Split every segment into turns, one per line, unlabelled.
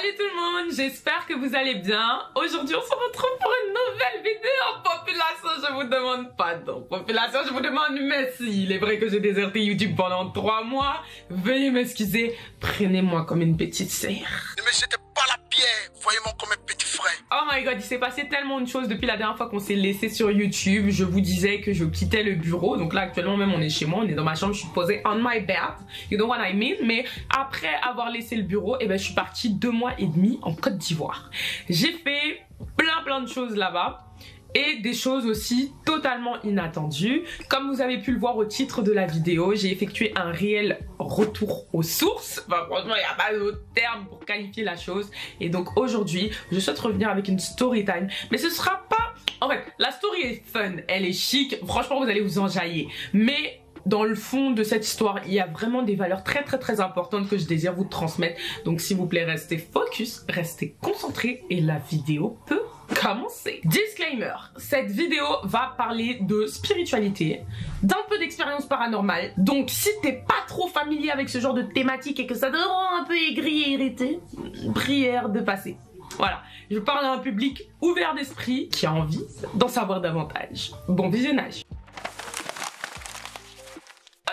Salut tout le monde, j'espère que vous allez bien. Aujourd'hui on se retrouve pour une nouvelle vidéo. Population, je vous demande pardon. Population, je vous demande merci. Il est vrai que j'ai déserté YouTube pendant 3 mois. Veuillez m'excuser, prenez-moi comme une petite sœur.
Ne me jetez pas la pierre, voyez-moi comme un petit frère.
Oh my god, il s'est passé tellement de choses depuis la dernière fois qu'on s'est laissé sur YouTube. Je vous disais que je quittais le bureau. Donc là actuellement même on est chez moi, on est dans ma chambre, je suis posée on my bed. You know what I mean? Mais après avoir laissé le bureau, je suis partie 2 mois et demi en Côte d'Ivoire. J'ai fait plein de choses là-bas. Et des choses aussi totalement inattendues. Comme vous avez pu le voir au titre de la vidéo, j'ai effectué un réel retour aux sources. Enfin, franchement, il n'y a pas d'autre terme pour qualifier la chose. Et donc aujourd'hui, je souhaite revenir avec une story time. Mais ce sera pas... En fait, la story est fun, elle est chic. Franchement, vous allez vous enjailler. Mais... dans le fond de cette histoire, il y a vraiment des valeurs très importantes que je désire vous transmettre. Donc s'il vous plaît, restez focus, restez concentrés et la vidéo peut commencer. Disclaimer, cette vidéo va parler de spiritualité, d'un peu d'expérience paranormale. Donc si t'es pas trop familier avec ce genre de thématique et que ça te rend un peu aigri et irrité, prière de passer. Voilà, je parle à un public ouvert d'esprit qui a envie d'en savoir davantage. Bon visionnage.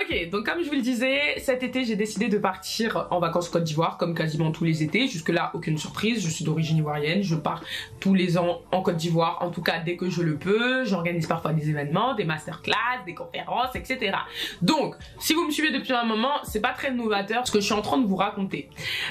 Ok, donc comme je vous le disais, cet été j'ai décidé de partir en vacances Côte d'Ivoire comme quasiment tous les étés. Jusque là aucune surprise, je suis d'origine ivoirienne, je pars tous les ans en Côte d'Ivoire, en tout cas dès que je le peux. J'organise parfois des événements, des masterclass, des conférences, etc. Donc si vous me suivez depuis un moment, c'est pas très novateur ce que je suis en train de vous raconter.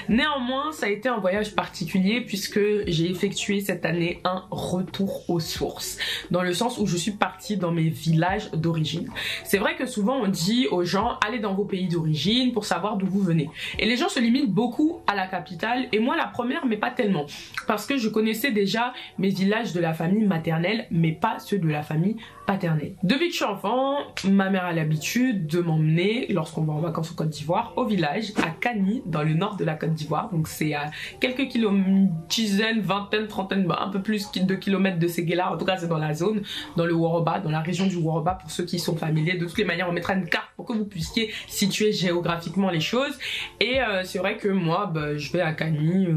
Néanmoins ça a été un voyage particulier puisque j'ai effectué cette année un retour aux sources. Dans le sens où je suis partie dans mes villages d'origine. C'est vrai que souvent on dit aux gens, allez dans vos pays d'origine pour savoir d'où vous venez. Et les gens se limitent beaucoup à la capitale, et moi la première, mais pas tellement. Parce que je connaissais déjà mes villages de la famille maternelle, mais pas ceux de la famille paternelle. Depuis que je suis enfant, ma mère a l'habitude de m'emmener, lorsqu'on va en vacances en Côte d'Ivoire, au village, à Kani, dans le nord de la Côte d'Ivoire. Donc c'est à quelques kilomètres, dizaines, vingtaines, trentaines, un peu plus de kilomètres de Séguéla. En tout cas c'est dans la zone, dans le Woroba, dans la région du Woroba, pour ceux qui sont familiers. De toutes les manières, on mettra une carte pour que vous puissiez situer géographiquement les choses. Et c'est vrai que moi je vais à Kani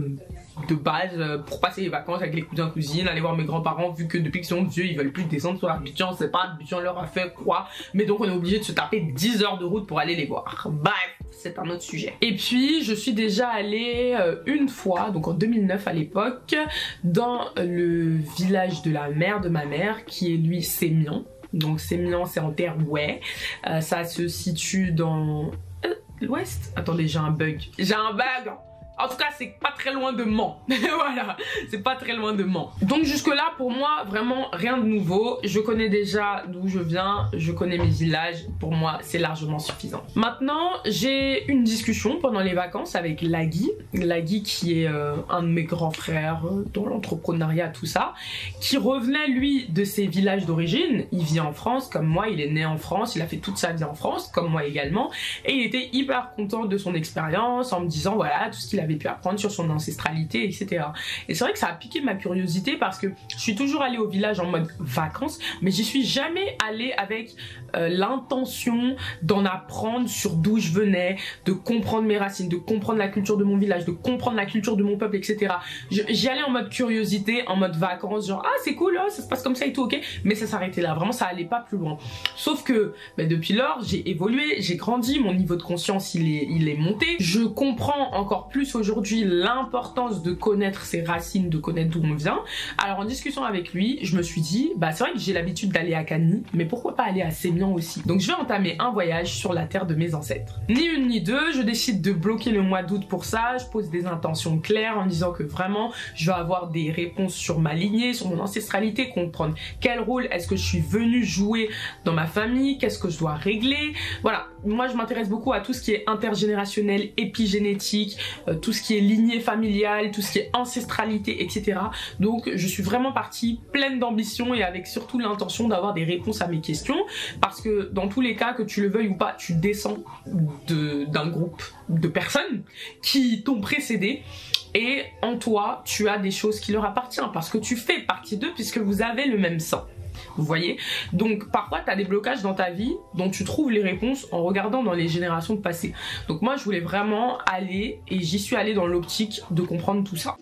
de base pour passer les vacances avec les cousins cousines, aller voir mes grands-parents, vu que depuis qu'ils sont vieux ils veulent plus descendre sur Abidjan, c'est pas Abidjan leur a fait quoi, mais donc on est obligé de se taper 10 heures de route pour aller les voir. Bref, c'est un autre sujet. Et puis je suis déjà allée une fois, donc en 2009 à l'époque, dans le village de la mère de ma mère, qui est lui Sémian. Donc Sémian c'est en terre, ouais. Ça se situe dans l'ouest. Attendez, j'ai un bug. En tout cas, c'est pas très loin de Mans. Voilà, c'est pas très loin de Mans. Donc jusque là, pour moi, vraiment rien de nouveau. Je connais déjà d'où je viens, je connais mes villages. Pour moi, c'est largement suffisant. Maintenant, j'ai une discussion pendant les vacances avec Lagui. Lagui qui est un de mes grands frères dans l'entrepreneuriat, tout ça. Qui revenait, lui, de ses villages d'origine. Il vit en France, comme moi. Il est né en France. Il a fait toute sa vie en France, comme moi également. Et il était hyper content de son expérience en me disant, voilà, tout ce qu'il avait pu apprendre sur son ancestralité, etc. Et c'est vrai que ça a piqué ma curiosité parce que je suis toujours allée au village en mode vacances, mais j'y suis jamais allée avec l'intention d'en apprendre sur d'où je venais, de comprendre mes racines, de comprendre la culture de mon village, de comprendre la culture de mon peuple, etc. J'y allais en mode curiosité, en mode vacances, genre ah c'est cool, oh, ça se passe comme ça et tout, ok, mais ça s'arrêtait là, vraiment ça allait pas plus loin. Sauf que depuis lors j'ai évolué, j'ai grandi, mon niveau de conscience il est monté, je comprends encore plus aujourd'hui l'importance de connaître ses racines, de connaître d'où on vient. Alors en discussion avec lui, je me suis dit, c'est vrai que j'ai l'habitude d'aller à Kani, mais pourquoi pas aller à Sémian aussi. Donc je vais entamer un voyage sur la terre de mes ancêtres. Ni une ni deux, je décide de bloquer le mois d'août pour ça, je pose des intentions claires en disant que vraiment, je vais avoir des réponses sur ma lignée, sur mon ancestralité, comprendre quel rôle est-ce que je suis venue jouer dans ma famille, qu'est-ce que je dois régler. Voilà, moi je m'intéresse beaucoup à tout ce qui est intergénérationnel, épigénétique, tout ce qui est lignée familiale, tout ce qui est ancestralité, etc. Donc je suis vraiment partie pleine d'ambition et avec surtout l'intention d'avoir des réponses à mes questions, parce que dans tous les cas, que tu le veuilles ou pas, tu descends d'un groupe de personnes qui t'ont précédé. Et en toi, tu as des choses qui leur appartiennent parce que tu fais partie d'eux puisque vous avez le même sang. vous voyez. Donc parfois tu as des blocages dans ta vie dont tu trouves les réponses en regardant dans les générations passées. Donc moi je voulais vraiment aller, et j'y suis allée dans l'optique de comprendre tout ça.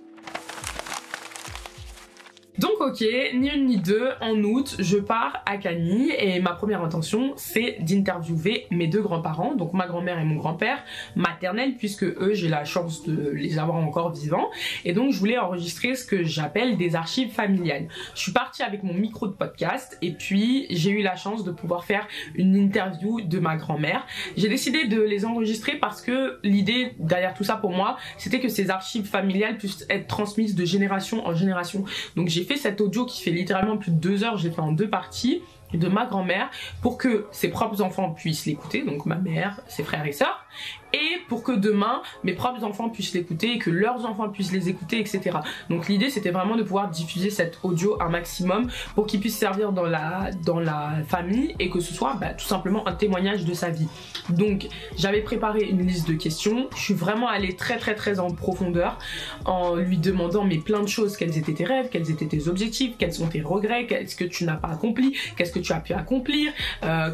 Donc ok, ni une ni deux, en août, je pars à Cagny et ma première intention c'est d'interviewer mes deux grands-parents, donc ma grand-mère et mon grand-père maternels, puisque eux j'ai la chance de les avoir encore vivants, et donc je voulais enregistrer ce que j'appelle des archives familiales. Je suis partie avec mon micro de podcast et puis j'ai eu la chance de pouvoir faire une interview de ma grand-mère. J'ai décidé de les enregistrer parce que l'idée derrière tout ça pour moi c'était que ces archives familiales puissent être transmises de génération en génération. Donc j'ai fait cet audio qui fait littéralement plus de 2 heures, je l'ai fait en 2 parties, de ma grand-mère, pour que ses propres enfants puissent l'écouter, donc ma mère, ses frères et sœurs, et pour que demain mes propres enfants puissent l'écouter et que leurs enfants puissent les écouter, etc. Donc l'idée c'était vraiment de pouvoir diffuser cet audio un maximum pour qu'il puisse servir dans la famille et que ce soit tout simplement un témoignage de sa vie. Donc j'avais préparé une liste de questions, je suis vraiment allée très en profondeur en lui demandant mais plein de choses, quels étaient tes rêves, quels étaient tes objectifs, quels sont tes regrets, qu'est-ce que tu n'as pas accompli, qu'est-ce que tu as pu accomplir,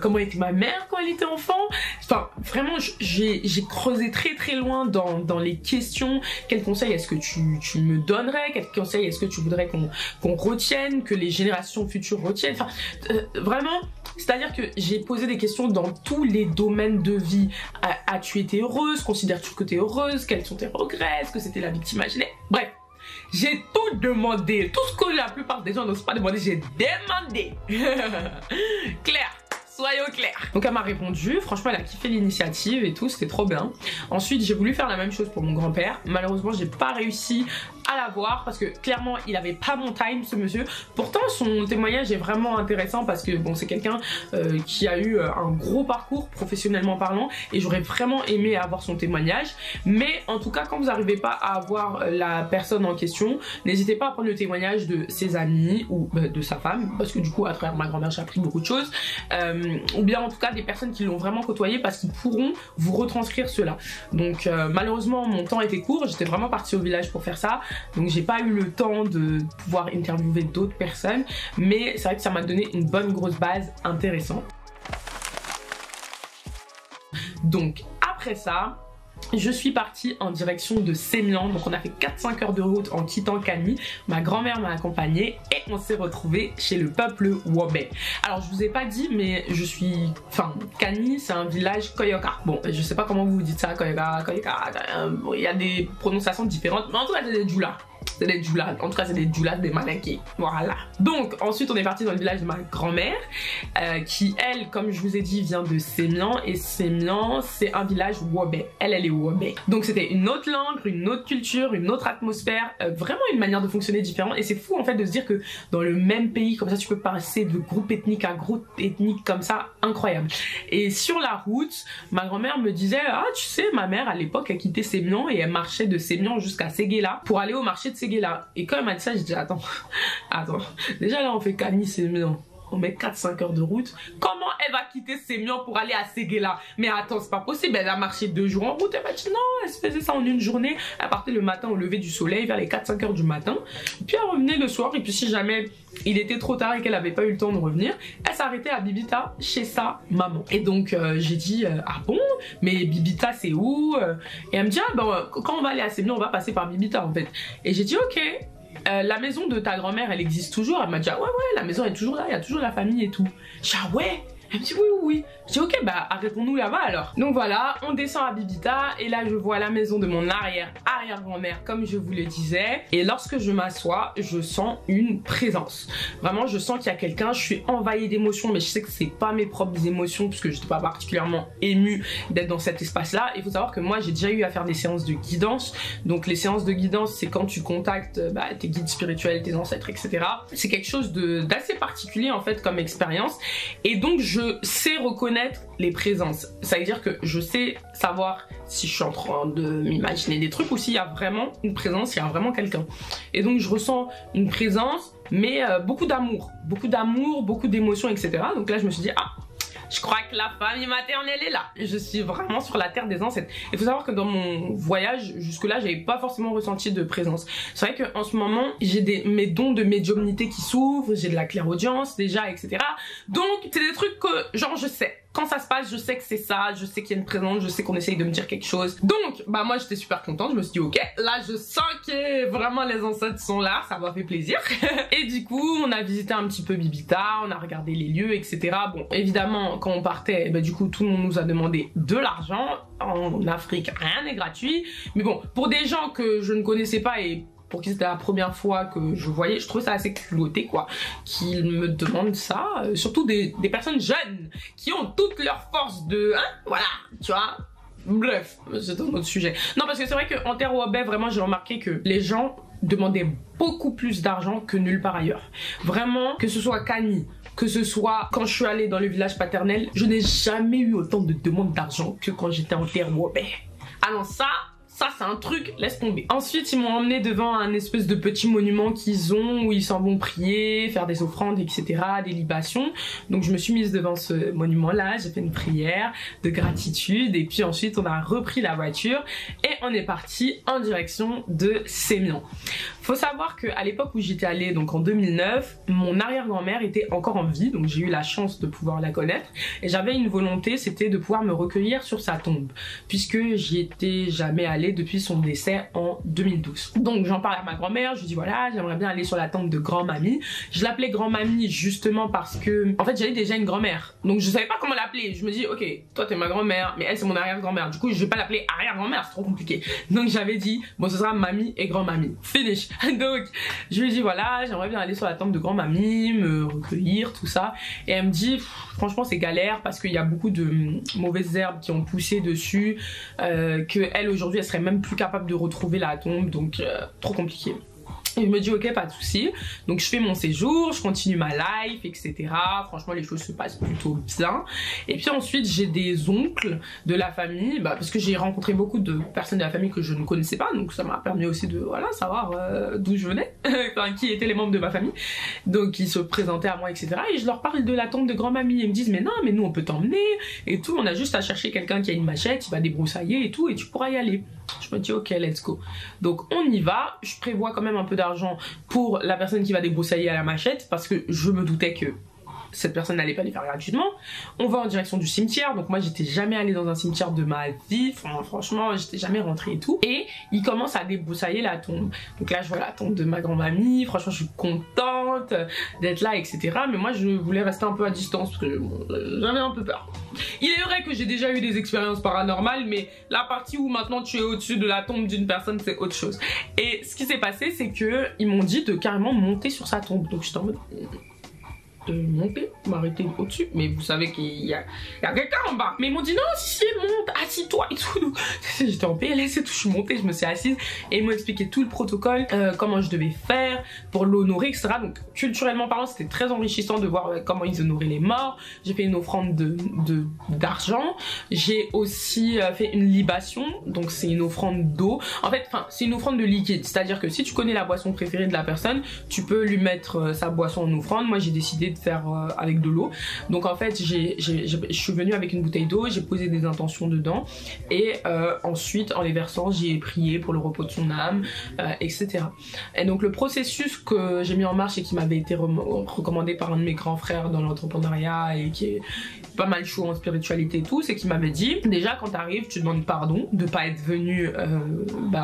comment était ma mère quand elle était enfant. Enfin vraiment j'ai creusé très loin dans les questions. Quels conseils est-ce que tu me donnerais, quels conseils est-ce que tu voudrais qu'on retienne, que les générations futures retiennent. Enfin vraiment, c'est-à-dire que j'ai posé des questions dans tous les domaines de vie. As-tu été heureuse? Considères-tu que tu es heureuse? Quels sont tes regrets? Est-ce que c'était la victime imaginée? Bref, j'ai tout demandé, tout ce que la plupart des gens n'osent pas demander, j'ai demandé. Claire, soyons clairs. Donc elle m'a répondu, franchement elle a kiffé l'initiative et tout, c'était trop bien. Ensuite j'ai voulu faire la même chose pour mon grand-père, malheureusement j'ai pas réussi à la voir parce que clairement il avait pas mon time ce monsieur. Pourtant son témoignage est vraiment intéressant parce que bon c'est quelqu'un qui a eu un gros parcours professionnellement parlant et j'aurais vraiment aimé avoir son témoignage. Mais en tout cas quand vous n'arrivez pas à avoir la personne en question, n'hésitez pas à prendre le témoignage de ses amis ou de sa femme, parce que du coup à travers ma grand-mère j'ai appris beaucoup de choses, ou bien en tout cas des personnes qui l'ont vraiment côtoyé parce qu'ils pourront vous retranscrire cela. Donc malheureusement mon temps était court, j'étais vraiment partie au village pour faire ça. Donc j'ai pas eu le temps de pouvoir interviewer d'autres personnes, mais c'est vrai que ça m'a donné une bonne grosse base intéressante. Donc après ça, je suis partie en direction de Sémian, donc on a fait 4-5 heures de route en quittant Cagny. Ma grand-mère m'a accompagnée et on s'est retrouvés chez le peuple Wobé. Alors je vous ai pas dit mais Cagny c'est un village Koyoka. Bon je sais pas comment vous dites ça, Koyoka, il y a des prononciations différentes, mais en tout cas c'est des Djoula. C'est des Djoula, en tout cas c'est des Djoula, des Malinké, voilà. Donc ensuite on est parti dans le village de ma grand-mère qui elle, comme je vous ai dit, vient de Sémian, et Sémian c'est un village Wobé, elle est Wobé. Donc c'était une autre langue, une autre culture, une autre atmosphère, vraiment une manière de fonctionner différente, et c'est fou en fait de se dire que dans le même pays comme ça tu peux passer de groupe ethnique à groupe ethnique comme ça, incroyable. Et sur la route, ma grand-mère me disait ah tu sais ma mère à l'époque elle quittait Sémian et elle marchait de Sémian jusqu'à Séguéla pour aller au marché de Séguéla. Et quand elle m'a dit ça, j'ai dit attends, déjà là on fait Cagny Sémian, on met 4-5 heures de route, comment elle va quitter Sémian pour aller à Séguéla? Mais attends c'est pas possible, elle a marché 2 jours en route. Elle m'a dit non, elle se faisait ça en une journée, elle partait le matin au lever du soleil vers les 4-5 heures du matin, puis elle revenait le soir, et puis si jamais il était trop tard et qu'elle avait pas eu le temps de revenir, elle s'arrêtait à Bibita chez sa maman. Et donc j'ai dit ah bon, mais Bibita c'est où? Et elle me dit ah ben quand on va aller à Sémian on va passer par Bibita en fait. Et j'ai dit ok, la maison de ta grand-mère elle existe toujours? Elle m'a dit ah ouais la maison est toujours là, il y a toujours la famille et tout. J'ai dit ah ouais. Elle me dit oui. Je dis ok arrêtons-nous là-bas alors. Donc voilà, on descend à Bibita et là je vois la maison de mon arrière-grand-mère comme je vous le disais. Et lorsque je m'assois, je sens une présence. Vraiment je sens qu'il y a quelqu'un, je suis envahie d'émotions, mais je sais que c'est pas mes propres émotions puisque je n'étais pas particulièrement émue d'être dans cet espace-là. Il faut savoir que moi j'ai déjà eu à faire des séances de guidance. Donc les séances de guidance c'est quand tu contactes tes guides spirituels, tes ancêtres, etc. C'est quelque chose d'assez particulier en fait comme expérience. Et donc je sais reconnaître les présences. Ça veut dire que je sais savoir si je suis en train de m'imaginer des trucs ou s'il y a vraiment une présence, il y a vraiment quelqu'un. Et donc je ressens une présence, mais beaucoup d'amour, beaucoup d'émotions, etc. Donc là je me suis dit ah, Je crois que la famille maternelle est là. Je suis vraiment sur la terre des ancêtres. Il faut savoir que dans mon voyage, jusque-là, j'avais pas forcément ressenti de présence. C'est vrai qu'en ce moment, j'ai mes dons de médiumnité qui s'ouvrent, j'ai de la clairaudience déjà, etc. Donc, c'est des trucs que, genre, je sais. Quand ça se passe, je sais que c'est ça, je sais qu'il y a une présence, je sais qu'on essaye de me dire quelque chose. Donc, bah moi j'étais super contente, je me suis dit ok, là je sens que vraiment les ancêtres sont là, ça m'a fait plaisir. Et du coup, on a visité un petit peu Bibita, on a regardé les lieux, etc. Bon, évidemment, quand on partait, bah, du coup, tout le monde nous a demandé de l'argent. En Afrique, rien n'est gratuit. Mais bon, pour des gens que je ne connaissais pas et pour qui c'était la première fois que je voyais, je trouvais ça assez culotté quoi, qu'ils me demandent ça, surtout des personnes jeunes qui ont toute leur force de, hein, voilà, tu vois. Bref, c'est un autre sujet. Non, parce que c'est vrai qu'en terre Wabé, vraiment j'ai remarqué que les gens demandaient beaucoup plus d'argent que nulle part ailleurs. Vraiment, que ce soit à Kani, que ce soit quand je suis allée dans le village paternel, je n'ai jamais eu autant de demandes d'argent que quand j'étais en terre Wabé. Alors ça c'est un truc, laisse tomber. Ensuite, ils m'ont emmené devant un espèce de petit monument qu'ils ont où ils s'en vont prier, faire des offrandes, etc., des libations. Donc je me suis mise devant ce monument-là, j'ai fait une prière de gratitude et puis ensuite on a repris la voiture et on est parti en direction de Sémian. Faut savoir qu'à l'époque où j'étais allée, donc en 2009, mon arrière-grand-mère était encore en vie, donc j'ai eu la chance de pouvoir la connaître et j'avais une volonté, c'était de pouvoir me recueillir sur sa tombe puisque j'y étais jamais allée depuis son décès en 2012. Donc j'en parle à ma grand-mère, je lui dis voilà, j'aimerais bien aller sur la tombe de grand-mamie. Je l'appelais grand-mamie justement parce que en fait j'avais déjà une grand-mère. Donc je savais pas comment l'appeler. Je me dis OK, toi t'es ma grand-mère, mais elle c'est mon arrière-grand-mère. Du coup, je vais pas l'appeler arrière-grand-mère, c'est trop compliqué. Donc j'avais dit bon, ce sera mamie et grand-mamie. Finish. Donc je lui dis voilà, j'aimerais bien aller sur la tombe de grand-mamie, me recueillir, tout ça. Et elle me dit franchement c'est galère parce qu'il y a beaucoup de mauvaises herbes qui ont poussé dessus, que elle aujourd'hui elle serait même plus capable de retrouver la tombe, donc trop compliqué. Et je me dis ok, pas de souci. Donc je fais mon séjour, je continue ma life, etc. Franchement les choses se passent plutôt bien. Et puis ensuite j'ai des oncles de la famille, parce que j'ai rencontré beaucoup de personnes de la famille que je ne connaissais pas, donc ça m'a permis aussi de voilà savoir d'où je venais, enfin qui étaient les membres de ma famille. Donc ils se présentaient à moi, etc. Et je leur parle de la tombe de grand-mamie. Ils me disent mais non, mais nous on peut t'emmener et tout. On a juste à chercher quelqu'un qui a une machette, il va débroussailler et tout, et tu pourras y aller. Je me dis ok, let's go. Donc on y va. Je prévois quand même un peu d'argent pour la personne qui va débroussailler à la machette parce que je me doutais que cette personne n'allait pas les faire gratuitement. On va en direction du cimetière, donc moi j'étais jamais allée dans un cimetière de ma vie, enfin, franchement j'étais jamais rentrée et tout. Et il commence à débroussailler la tombe. Donc là je vois la tombe de ma grand-mamie, franchement je suis contente d'être là, etc. Mais moi je voulais rester un peu à distance parce que bon, j'avais un peu peur. Il est vrai que j'ai déjà eu des expériences paranormales, mais la partie où maintenant tu es au-dessus de la tombe d'une personne c'est autre chose. Et ce qui s'est passé c'est que ils m'ont dit de carrément monter sur sa tombe, donc j'étais en mode monter, m'arrêter au-dessus, mais vous savez qu'il y a quelqu'un en bas. Mais ils m'ont dit non, si monte, assis-toi et tout. J'étais en PLS et tout, je suis montée, je me suis assise et ils m'ont expliqué tout le protocole, comment je devais faire pour l'honorer, etc. Donc culturellement parlant, c'était très enrichissant de voir comment ils honoraient les morts. J'ai fait une offrande d'argent. J'ai aussi fait une libation, donc c'est une offrande d'eau. En fait, c'est une offrande de liquide, c'est-à-dire que si tu connais la boisson préférée de la personne, tu peux lui mettre sa boisson en offrande. Moi, j'ai décidé de faire avec de l'eau. Donc en fait je suis venue avec une bouteille d'eau, j'ai posé des intentions dedans et ensuite en les versant j'ai prié pour le repos de son âme, etc. Et donc le processus que j'ai mis en marche et qui m'avait été recommandé par un de mes grands frères dans l'entrepreneuriat et qui est pas mal chaud en spiritualité et tout, c'est qu'il m'avait dit déjà quand t'arrives tu demandes pardon de pas être venu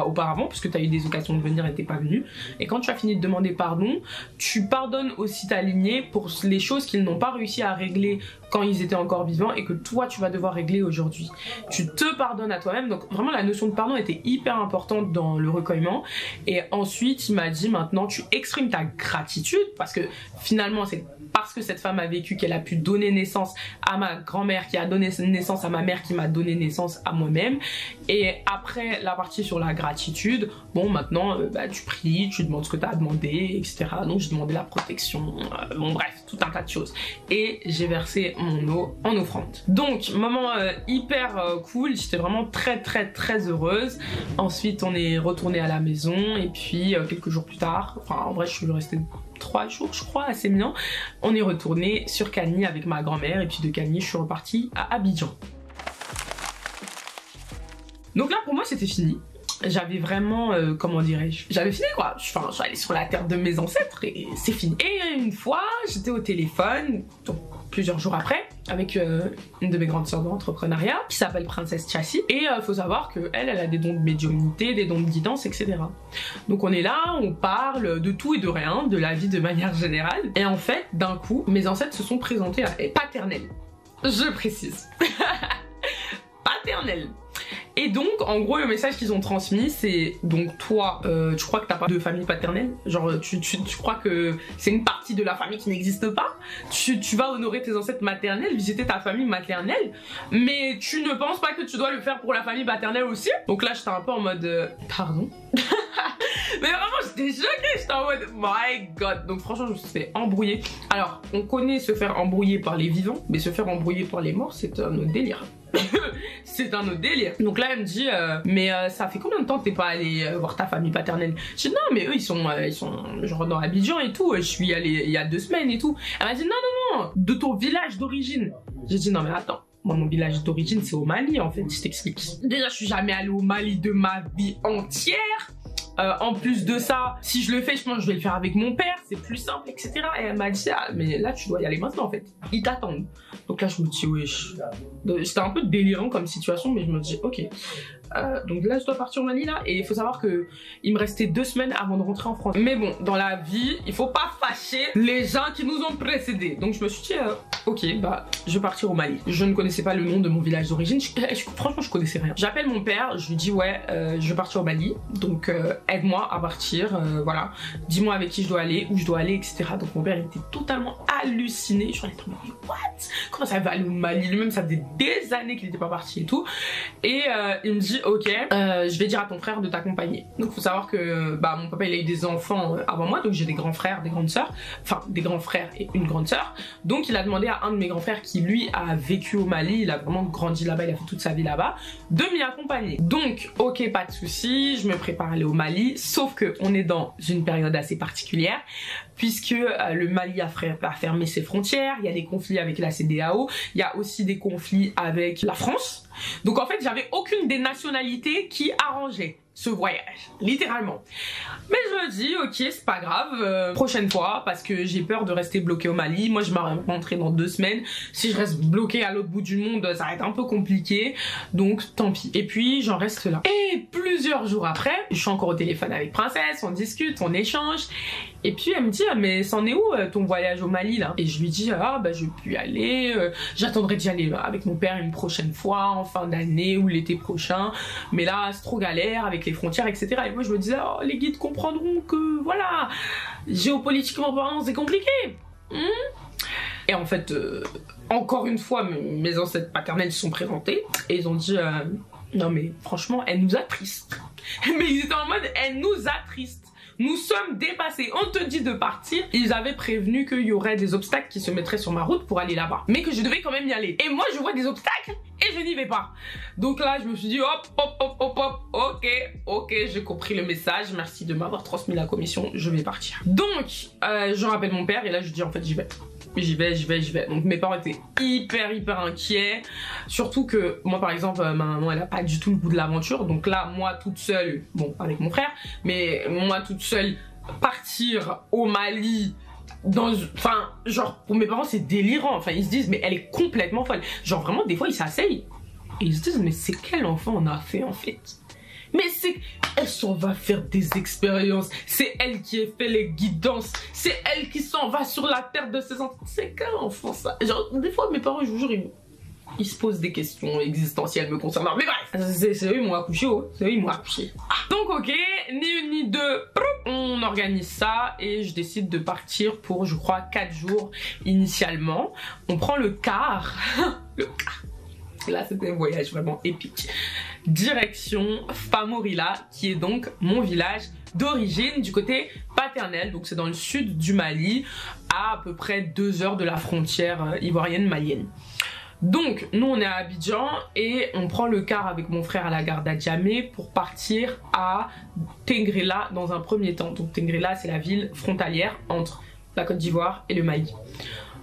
auparavant parce que t'as eu des occasions de venir et t'es pas venu, et quand tu as fini de demander pardon tu pardonnes aussi ta lignée pour les choses qu'ils n'ont pas réussi à régler quand ils étaient encore vivants et que toi tu vas devoir régler aujourd'hui. Tu te pardonnes à toi-même, donc vraiment la notion de pardon était hyper importante dans le recueillement. Et ensuite il m'a dit maintenant tu exprimes ta gratitude parce que finalement c'est parce que cette femme a vécu qu'elle a pu donner naissance à ma grand-mère qui a donné naissance à ma mère qui m'a donné naissance à moi-même. Et après la partie sur la gratitude, bon maintenant tu pries, tu demandes ce que tu as demandé, etc. Donc j'ai demandé la protection, bon bref, tout un tas de choses. Et j'ai versé mon eau en offrande. Donc moment hyper cool, j'étais vraiment très heureuse. Ensuite on est retourné à la maison et puis quelques jours plus tard, enfin en vrai je suis restée 3 jours je crois, assez bien, on est retourné sur Cagny avec ma grand-mère et puis de Cagny je suis repartie à Abidjan. Donc là pour moi c'était fini. J'avais vraiment, comment dirais-je, j'avais fini quoi, enfin j'allais sur la terre de mes ancêtres et c'est fini. Et une fois j'étais au téléphone, donc plusieurs jours après, avec une de mes grandes sœurs d'entrepreneuriat qui s'appelle Princesse Chassis, et faut savoir qu'elle a des dons de médiumnité, des dons de guidance, etc. Donc on est là, on parle de tout et de rien, de la vie de manière générale, et en fait d'un coup mes ancêtres se sont présentés à elle, paternelle, je précise. Paternelle. Et donc, en gros, le message qu'ils ont transmis, c'est donc toi, tu crois que t'as pas de famille paternelle, genre tu crois que c'est une partie de la famille qui n'existe pas, tu vas honorer tes ancêtres maternels, visiter ta famille maternelle, mais tu ne penses pas que tu dois le faire pour la famille paternelle aussi? Donc là, j'étais un peu en mode, pardon. Mais vraiment, j'étais choquée, j'étais en mode, my god. Donc franchement, je me suis fait embrouiller. Alors, on connaît se faire embrouiller par les vivants, mais se faire embrouiller par les morts, c'est un autre délire. C'est un autre délire. Donc là elle me dit mais ça fait combien de temps que t'es pas allé voir ta famille paternelle? Je dis non mais eux ils sont genre dans Abidjan et tout, je suis allée il y a 2 semaines et tout. Elle m'a dit non de ton village d'origine. J'ai dit non mais attends, moi mon village d'origine c'est au Mali en fait, je t'explique. Déjà je suis jamais allée au Mali de ma vie entière. En plus de ça, si je le fais, je pense que je vais le faire avec mon père, c'est plus simple, etc. Et elle m'a dit, ah, mais là, tu dois y aller maintenant, en fait. Ils t'attendent. Donc là, je me dis, wesh. C'était un peu délirant comme situation, mais je me dis, ok. Donc là, je dois partir au Mali, là. Et il faut savoir que il me restait 2 semaines avant de rentrer en France. Mais bon, dans la vie, il faut pas fâcher les gens qui nous ont précédés. Donc je me suis dit, ok, bah, je vais partir au Mali. Je ne connaissais pas le nom de mon village d'origine. Franchement, je connaissais rien. J'appelle mon père, je lui dis, ouais, je vais partir au Mali. Donc, aide-moi à partir, voilà. Dis-moi avec qui je dois aller, où je dois aller, etc. Donc mon père il était totalement halluciné. Je suis allée mais what? Comment ça va aller au Mali? Lui-même, ça faisait des années qu'il n'était pas parti et tout. Et il me dit, ok, je vais dire à ton frère de t'accompagner. Donc faut savoir que bah, mon papa il a eu des enfants avant moi, donc j'ai des grands frères, des grandes sœurs, enfin des grands frères et une grande sœur. Donc il a demandé à un de mes grands frères qui lui a vécu au Mali, il a vraiment grandi là-bas, il a fait toute sa vie là-bas, de m'y accompagner. Donc ok, pas de souci, je me prépare à aller au Mali, sauf que on est dans une période assez particulière puisque le Mali a fermé ses frontières, il y a des conflits avec la CEDEAO, il y a aussi des conflits avec la France. Donc en fait j'avais aucune des nationalités qui arrangeait ce voyage, littéralement. Mais je me dis ok c'est pas grave, prochaine fois, parce que j'ai peur de rester bloquée au Mali. Moi je m'en rentrer dans 2 semaines, si je reste bloquée à l'autre bout du monde ça va être un peu compliqué, donc tant pis. Et puis j'en reste là. Et plusieurs jours après, je suis encore au téléphone avec Princesse, on discute, on échange, et puis elle me dit ah, mais c'en est où ton voyage au Mali là? Et je lui dis ah bah je vais plus y aller, j'attendrai d'y aller avec mon père une prochaine fois en fin d'année ou l'été prochain, mais là c'est trop galère avec les frontières, etc. Et moi je me disais oh, les guides comprendront que voilà, géopolitiquement parlant c'est compliqué. Et en fait encore une fois mes ancêtres paternels se sont présentés et ils ont dit non mais franchement elle nous attriste. Mais ils étaient en mode elle nous attriste. Nous sommes dépassés, on te dit de partir. Ils avaient prévenu qu'il y aurait des obstacles qui se mettraient sur ma route pour aller là-bas, mais que je devais quand même y aller. Et moi je vois des obstacles et je n'y vais pas. Donc là je me suis dit hop hop hop hop hop, ok j'ai compris le message, merci de m'avoir transmis la commission, je vais partir. Donc je rappelle mon père et là je dis en fait j'y vais. J'y vais. Donc mes parents étaient hyper inquiets. Surtout que moi par exemple ma maman elle a pas du tout le goût de l'aventure. Donc là moi toute seule, bon avec mon frère, mais moi toute seule partir au Mali enfin genre pour mes parents c'est délirant. Enfin ils se disent mais elle est complètement folle. Genre vraiment des fois ils s'asseyent et ils se disent mais c'est quel enfant on a fait en fait? Mais c'est elle s'en va faire des expériences, c'est elle qui a fait les guidances, c'est elle qui s'en va sur la terre de ses enfants. C'est quel enfant ça? Genre des fois mes parents je vous jure ils se posent des questions existentielles me concernant. Mais bref, c'est eux ils m'ont accouché, c'est eux ils m'ont accouché. Donc ok, ni une ni deux, on organise ça et je décide de partir pour je crois 4 jours initialement. On prend le car, le car. Là c'était un voyage vraiment épique. direction Famorila, qui est donc mon village d'origine du côté paternel. Donc c'est dans le sud du Mali, à peu près 2 heures de la frontière ivoirienne malienne. Donc nous on est à Abidjan et on prend le car avec mon frère à la gare d'Adjamé pour partir à Tengrela dans un premier temps. Donc Tengrela c'est la ville frontalière entre la Côte d'Ivoire et le Mali.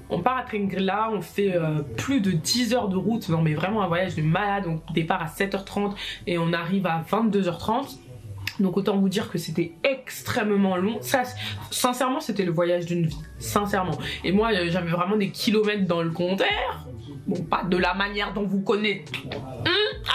On part à Tengrela, on fait plus de 10 heures de route, non mais vraiment un voyage de malade. On départ à 7h30 et on arrive à 22h30. Donc autant vous dire que c'était extrêmement long. Ça, sincèrement, c'était le voyage d'une vie. Sincèrement. Et moi, j'avais vraiment des kilomètres dans le compteur. Bon, pas de la manière dont vous connaissez.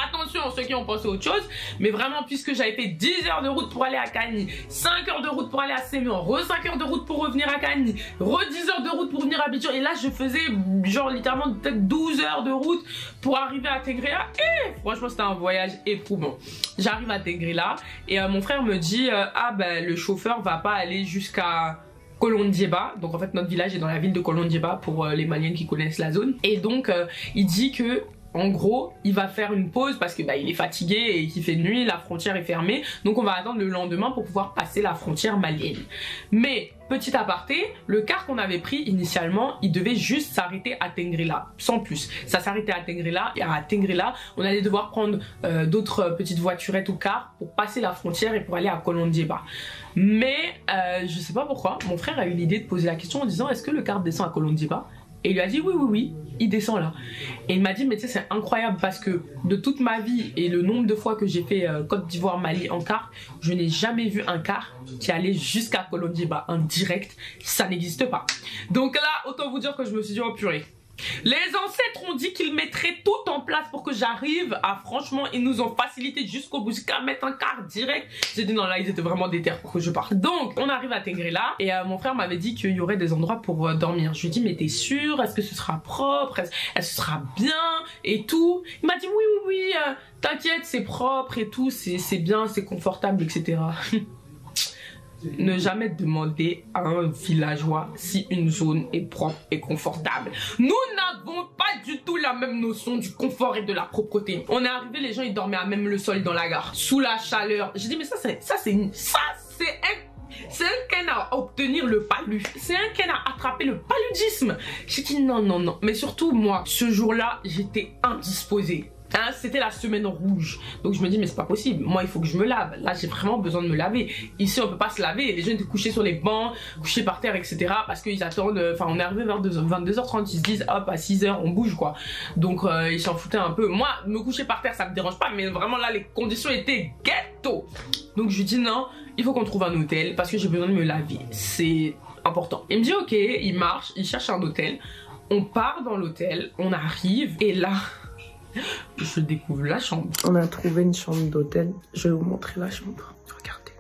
Attention, ceux qui ont pensé autre chose. Mais vraiment, puisque j'avais fait 10 heures de route pour aller à Kani, 5 heures de route pour aller à Sémian, 5 heures de route pour revenir à Kani, 10 heures de route pour venir à Abidjan. Et là, je faisais genre littéralement peut-être 12 heures de route pour arriver à Tengrela. Et franchement, c'était un voyage éprouvant. J'arrive à Tengrela et mon frère me dit ah ben le chauffeur va pas aller jusqu'à Kolondieba. Donc en fait notre village est dans la ville de Kolondieba pour les Maliens qui connaissent la zone. Et donc il dit que en gros, il va faire une pause parce que bah, il est fatigué et qu'il fait nuit, la frontière est fermée. Donc on va attendre le lendemain pour pouvoir passer la frontière malienne. Mais petit aparté, le car qu'on avait pris initialement, il devait juste s'arrêter à Tengrela, sans plus. Ça s'arrêtait à Tengrela et à Tengrela, on allait devoir prendre d'autres petites voiturettes ou cars pour passer la frontière et pour aller à Kolondieba. Mais je sais pas pourquoi, mon frère a eu l'idée de poser la question en disant est-ce que le car descend à Kolondieba? Et il lui a dit oui, il descend là. Et il m'a dit mais tu sais c'est incroyable parce que de toute ma vie et le nombre de fois que j'ai fait Côte d'Ivoire, Mali en car, je n'ai jamais vu un car qui allait jusqu'à Kolondieba, un direct, ça n'existe pas. Donc là autant vous dire que je me suis dit oh purée. Les ancêtres ont dit qu'ils mettraient tout en place pour que j'arrive à franchement ils nous ont facilité jusqu'au bout jusqu'à mettre un car direct. J'ai dit non là ils étaient vraiment déter pour que je parte. Donc on arrive à Tengrela et mon frère m'avait dit qu'il y aurait des endroits pour dormir. Je lui ai dit mais t'es sûr? Est-ce que ce sera propre? Est-ce que ce sera bien et tout? Il m'a dit oui t'inquiète c'est propre et tout, c'est bien, c'est confortable etc. Ne jamais demander à un villageois si une zone est propre et confortable. Nous n'avons pas du tout la même notion du confort et de la propreté. On est arrivé, les gens ils dormaient à même le sol dans la gare, sous la chaleur. J'ai dit mais ça c'est un ken à obtenir le palu. C'est un ken à attraper le paludisme. J'ai dit non. Mais surtout moi, ce jour-là, j'étais indisposée. Hein, c'était la semaine rouge. Donc je me dis mais c'est pas possible. Moi il faut que je me lave. Là j'ai vraiment besoin de me laver. Ici on peut pas se laver. Les gens étaient couchés sur les bancs, couchés par terre etc. Parce qu'ils attendent. Enfin on est arrivé vers 22h30. Ils se disent hop à 6h on bouge quoi. Donc ils s'en foutaient un peu. Moi me coucher par terre ça me dérange pas. Mais vraiment là les conditions étaient ghetto. Donc je lui dis non il faut qu'on trouve un hôtel. Parce que j'ai besoin de me laver. C'est important. Il me dit ok. Il marche. Il cherche un hôtel. On part dans l'hôtel. On arrive. Et là je découvre la chambre.
On a trouvé une chambre d'hôtel. Je vais vous montrer la chambre. Regardez.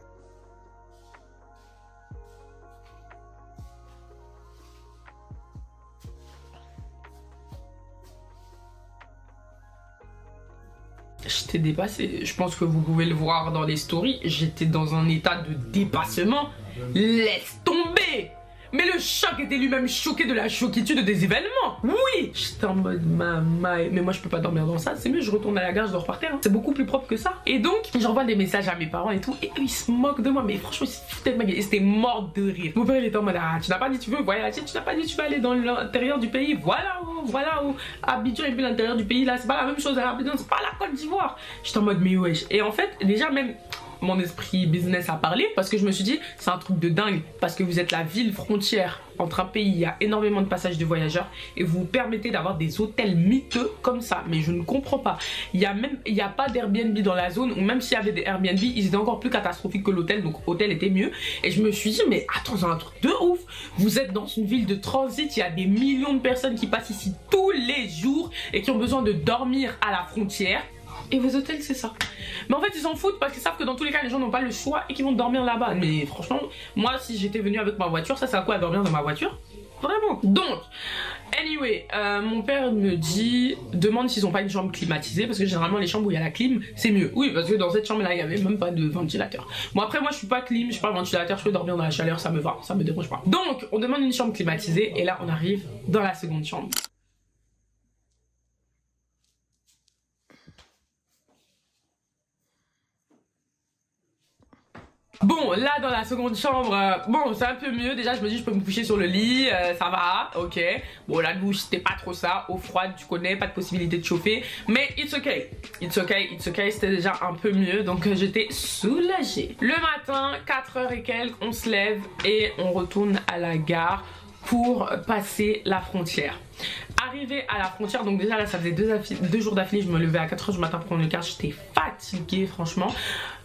J'étais dépassée. Je pense que vous pouvez le voir dans les stories. J'étais dans un état de dépassement. Laisse tomber! Mais le choc était lui-même choqué de la choquitude des événements. Oui. J'étais en mode mais moi je peux pas dormir dans ça. C'est mieux je retourne à la gare, je dors par terre. Hein. C'est beaucoup plus propre que ça. Et donc j'envoie des messages à mes parents et tout. Et eux ils se moquent de moi. Mais franchement ils se foutaient de ma gueule. Et c'était mort de rire. Mon père il était en mode tu n'as pas dit tu veux voyager. Tu n'as pas dit tu vas aller dans l'intérieur du pays. Voilà où Abidjan et puis l'intérieur du pays là. C'est pas la même chose à Abidjan. C'est pas la Côte d'Ivoire. J'étais en mode mais wesh. Et en fait déjà même mon esprit business a parlé parce que je me suis dit c'est un truc de dingue parce que vous êtes la ville frontière entre un pays, il y a énormément de passages de voyageurs et vous vous permettez d'avoir des hôtels miteux comme ça. Mais je ne comprends pas. Il y a pas d'Airbnb dans la zone ou même s'il y avait des Airbnb, ils étaient encore plus catastrophiques que l'hôtel. Donc hôtel était mieux. Et je me suis dit mais attends, c'est un truc de ouf. Vous êtes dans une ville de transit, il y a des millions de personnes qui passent ici tous les jours et qui ont besoin de dormir à la frontière. Et vos hôtels c'est ça. Mais en fait ils s'en foutent parce qu'ils savent que dans tous les cas les gens n'ont pas le choix et qu'ils vont dormir là-bas. Mais franchement moi si j'étais venue avec ma voiture ça sert à quoi à dormir dans ma voiture? Vraiment. Donc anyway mon père me dit demande s'ils ont pas une chambre climatisée parce que généralement les chambres où il y a la clim c'est mieux. Oui parce que dans cette chambre là il y avait même pas de ventilateur. Bon après moi je suis pas clim, je suis pas ventilateur, je peux dormir dans la chaleur, ça me va, ça me dérange pas. Donc on demande une chambre climatisée et là on arrive dans la seconde chambre. Bon, là dans la seconde chambre, bon c'est un peu mieux. Déjà je me dis je peux me coucher sur le lit, ça va, ok. Bon la douche c'était pas trop ça, eau froide tu connais, pas de possibilité de chauffer. Mais it's okay, c'était déjà un peu mieux. Donc j'étais soulagée. Le matin, 4h et quelques, on se lève et on retourne à la gare pour passer la frontière. Arrivé à la frontière, donc déjà là ça faisait 2 jours d'affilée, je me levais à 4h du matin pour prendre le car, j'étais fatiguée franchement.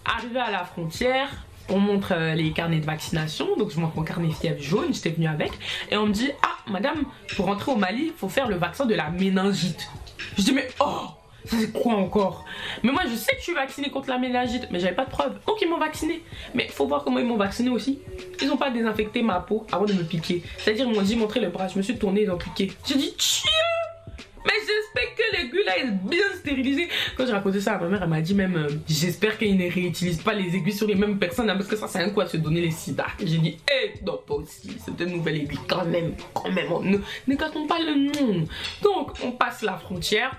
Arrivé à la frontière, on montre les carnets de vaccination, donc je montre mon carnet fièvre jaune, j'étais venue avec, et on me dit ah madame, pour rentrer au Mali il faut faire le vaccin de la méningite. Je dis mais oh, ça c'est quoi encore? Mais moi je sais que je suis vaccinée contre la méningite, mais j'avais pas de preuve. Donc ils m'ont vaccinée. Mais faut voir comment ils m'ont vaccinée aussi. Ils ont pas désinfecté ma peau avant de me piquer. C'est-à-dire ils m'ont dit montrer le bras, je me suis tournée, ils ont piqué. J'ai dit tiens, mais j'espère que l'aiguille là est bien stérilisée. Quand j'ai raconté ça à ma mère, elle m'a dit même j'espère qu'ils ne réutilisent pas les aiguilles sur les mêmes personnes, hein, parce que ça c'est un coup à se donner les sida. J'ai dit non pas aussi, c'est une nouvelle aiguille quand même, ne gâtons pas le nom. Donc on passe la frontière.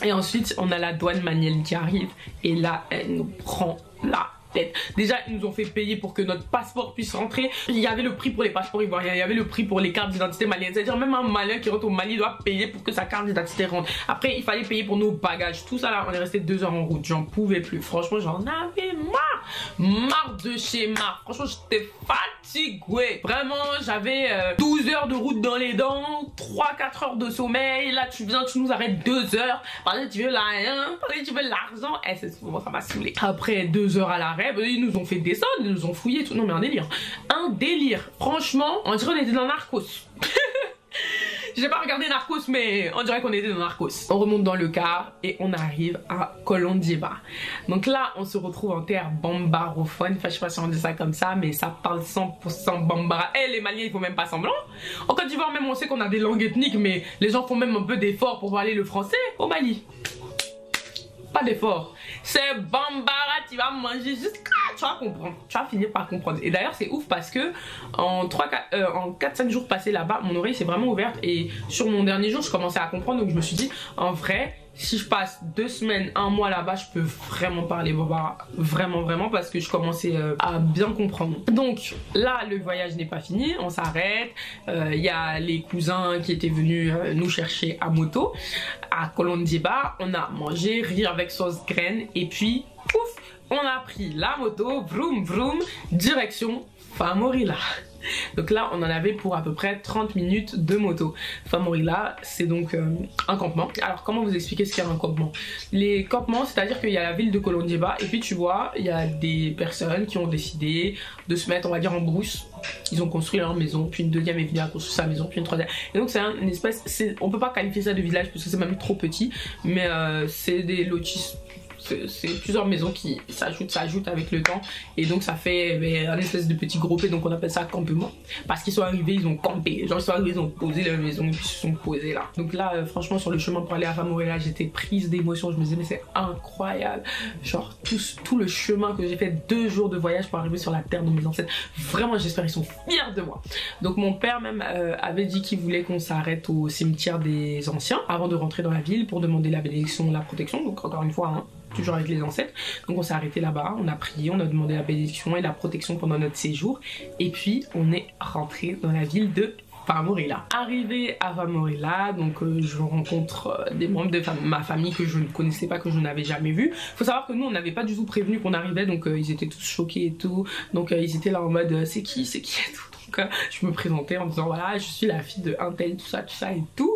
Et ensuite, on a la douane manuelle qui arrive. Et là, elle nous prend la tête. Déjà, ils nous ont fait payer pour que notre passeport puisse rentrer. Il y avait le prix pour les passeports ivoiriens. Il y avait le prix pour les cartes d'identité maliennes. C'est-à-dire, même un Malien qui rentre au Mali doit payer pour que sa carte d'identité rentre. Après, il fallait payer pour nos bagages. Tout ça là, on est resté 2 heures en route. J'en pouvais plus. Franchement, j'en avais marre. Marre de chez marre. Franchement, j'étais fatiguée. Vraiment, j'avais 12 heures de route dans les dents. 3-4 heures de sommeil. Là, tu viens, tu nous arrêtes 2 heures. Parce que tu veux l'argent. Parce que tu veux l'argent. Eh, c'est souvent, ça m'a saoulé. Après 2 heures à l'arrêt, ils nous ont fait descendre. Ils nous ont fouillé tout. Non, mais un délire. Un délire. Franchement, on dirait qu'on était dans Narcos. J'ai pas regardé Narcos, mais on dirait qu'on était dans Narcos. On remonte dans le car et on arrive à Kolondieba. Donc là, on se retrouve en terre bambarophone. Enfin, je sais pas si on dit ça comme ça, mais ça parle 100% bambara. Eh, les Maliens, ils font même pas semblant. En Côte d'Ivoire, même, on sait qu'on a des langues ethniques, mais les gens font même un peu d'efforts pour parler le français. Au Mali, pas d'effort. C'est bambara, tu vas manger jusqu'à... Tu vas comprendre, tu vas finir par comprendre. Et d'ailleurs c'est ouf parce que en 4-5 jours passés là-bas, mon oreille s'est vraiment ouverte. Et sur mon dernier jour, je commençais à comprendre. Donc je me suis dit, en vrai, si je passe 2 semaines, 1 mois là-bas, je peux vraiment parler bambara. Vraiment, parce que je commençais à bien comprendre. Donc là, le voyage n'est pas fini, on s'arrête. Il y a les cousins qui étaient venus nous chercher à moto. À Kolondieba, on a mangé, riz avec sauce graine. Et puis, pouf, on a pris la moto, vroom vroom, direction Famorila. Donc là, on en avait pour à peu près 30 minutes de moto. Famorila, c'est donc un campement. Alors, comment vous expliquer ce qu'est un campement? Les campements, c'est-à-dire qu'il y a la ville de Kolondieba et puis tu vois, il y a des personnes qui ont décidé de se mettre, on va dire, en brousse. Ils ont construit leur maison, puis une deuxième est venue à construire sa maison, puis une troisième. Et donc c'est une espèce, on peut pas qualifier ça de village parce que c'est même trop petit, mais c'est des lotis. C'est plusieurs maisons qui s'ajoutent avec le temps et donc ça fait un espèce de petit groupé, donc on appelle ça campement parce qu'ils sont arrivés, ils ont campé, genre ils sont arrivés, ils ont posé leur maison et puis ils se sont posés là. Donc là franchement sur le chemin pour aller à Famorila, j'étais prise d'émotion, je me disais mais c'est incroyable, genre tout le chemin que j'ai fait, 2 jours de voyage pour arriver sur la terre de mes ancêtres, vraiment j'espère qu'ils sont fiers de moi. Donc mon père même avait dit qu'il voulait qu'on s'arrête au cimetière des anciens avant de rentrer dans la ville pour demander la bénédiction, la protection, donc encore une fois hein, toujours avec les ancêtres. Donc on s'est arrêté là-bas, on a prié, on a demandé la bénédiction et la protection pendant notre séjour et puis on est rentré dans la ville de Famorila. Arrivé à Famorila, donc je rencontre des membres de ma famille que je ne connaissais pas, que je n'avais jamais vu. Faut savoir que nous on n'avait pas du tout prévenu qu'on arrivait, donc ils étaient tous choqués et tout, donc ils étaient là en mode c'est qui et tout. Donc je me présentais en disant voilà je suis la fille de un tel, tout ça et tout.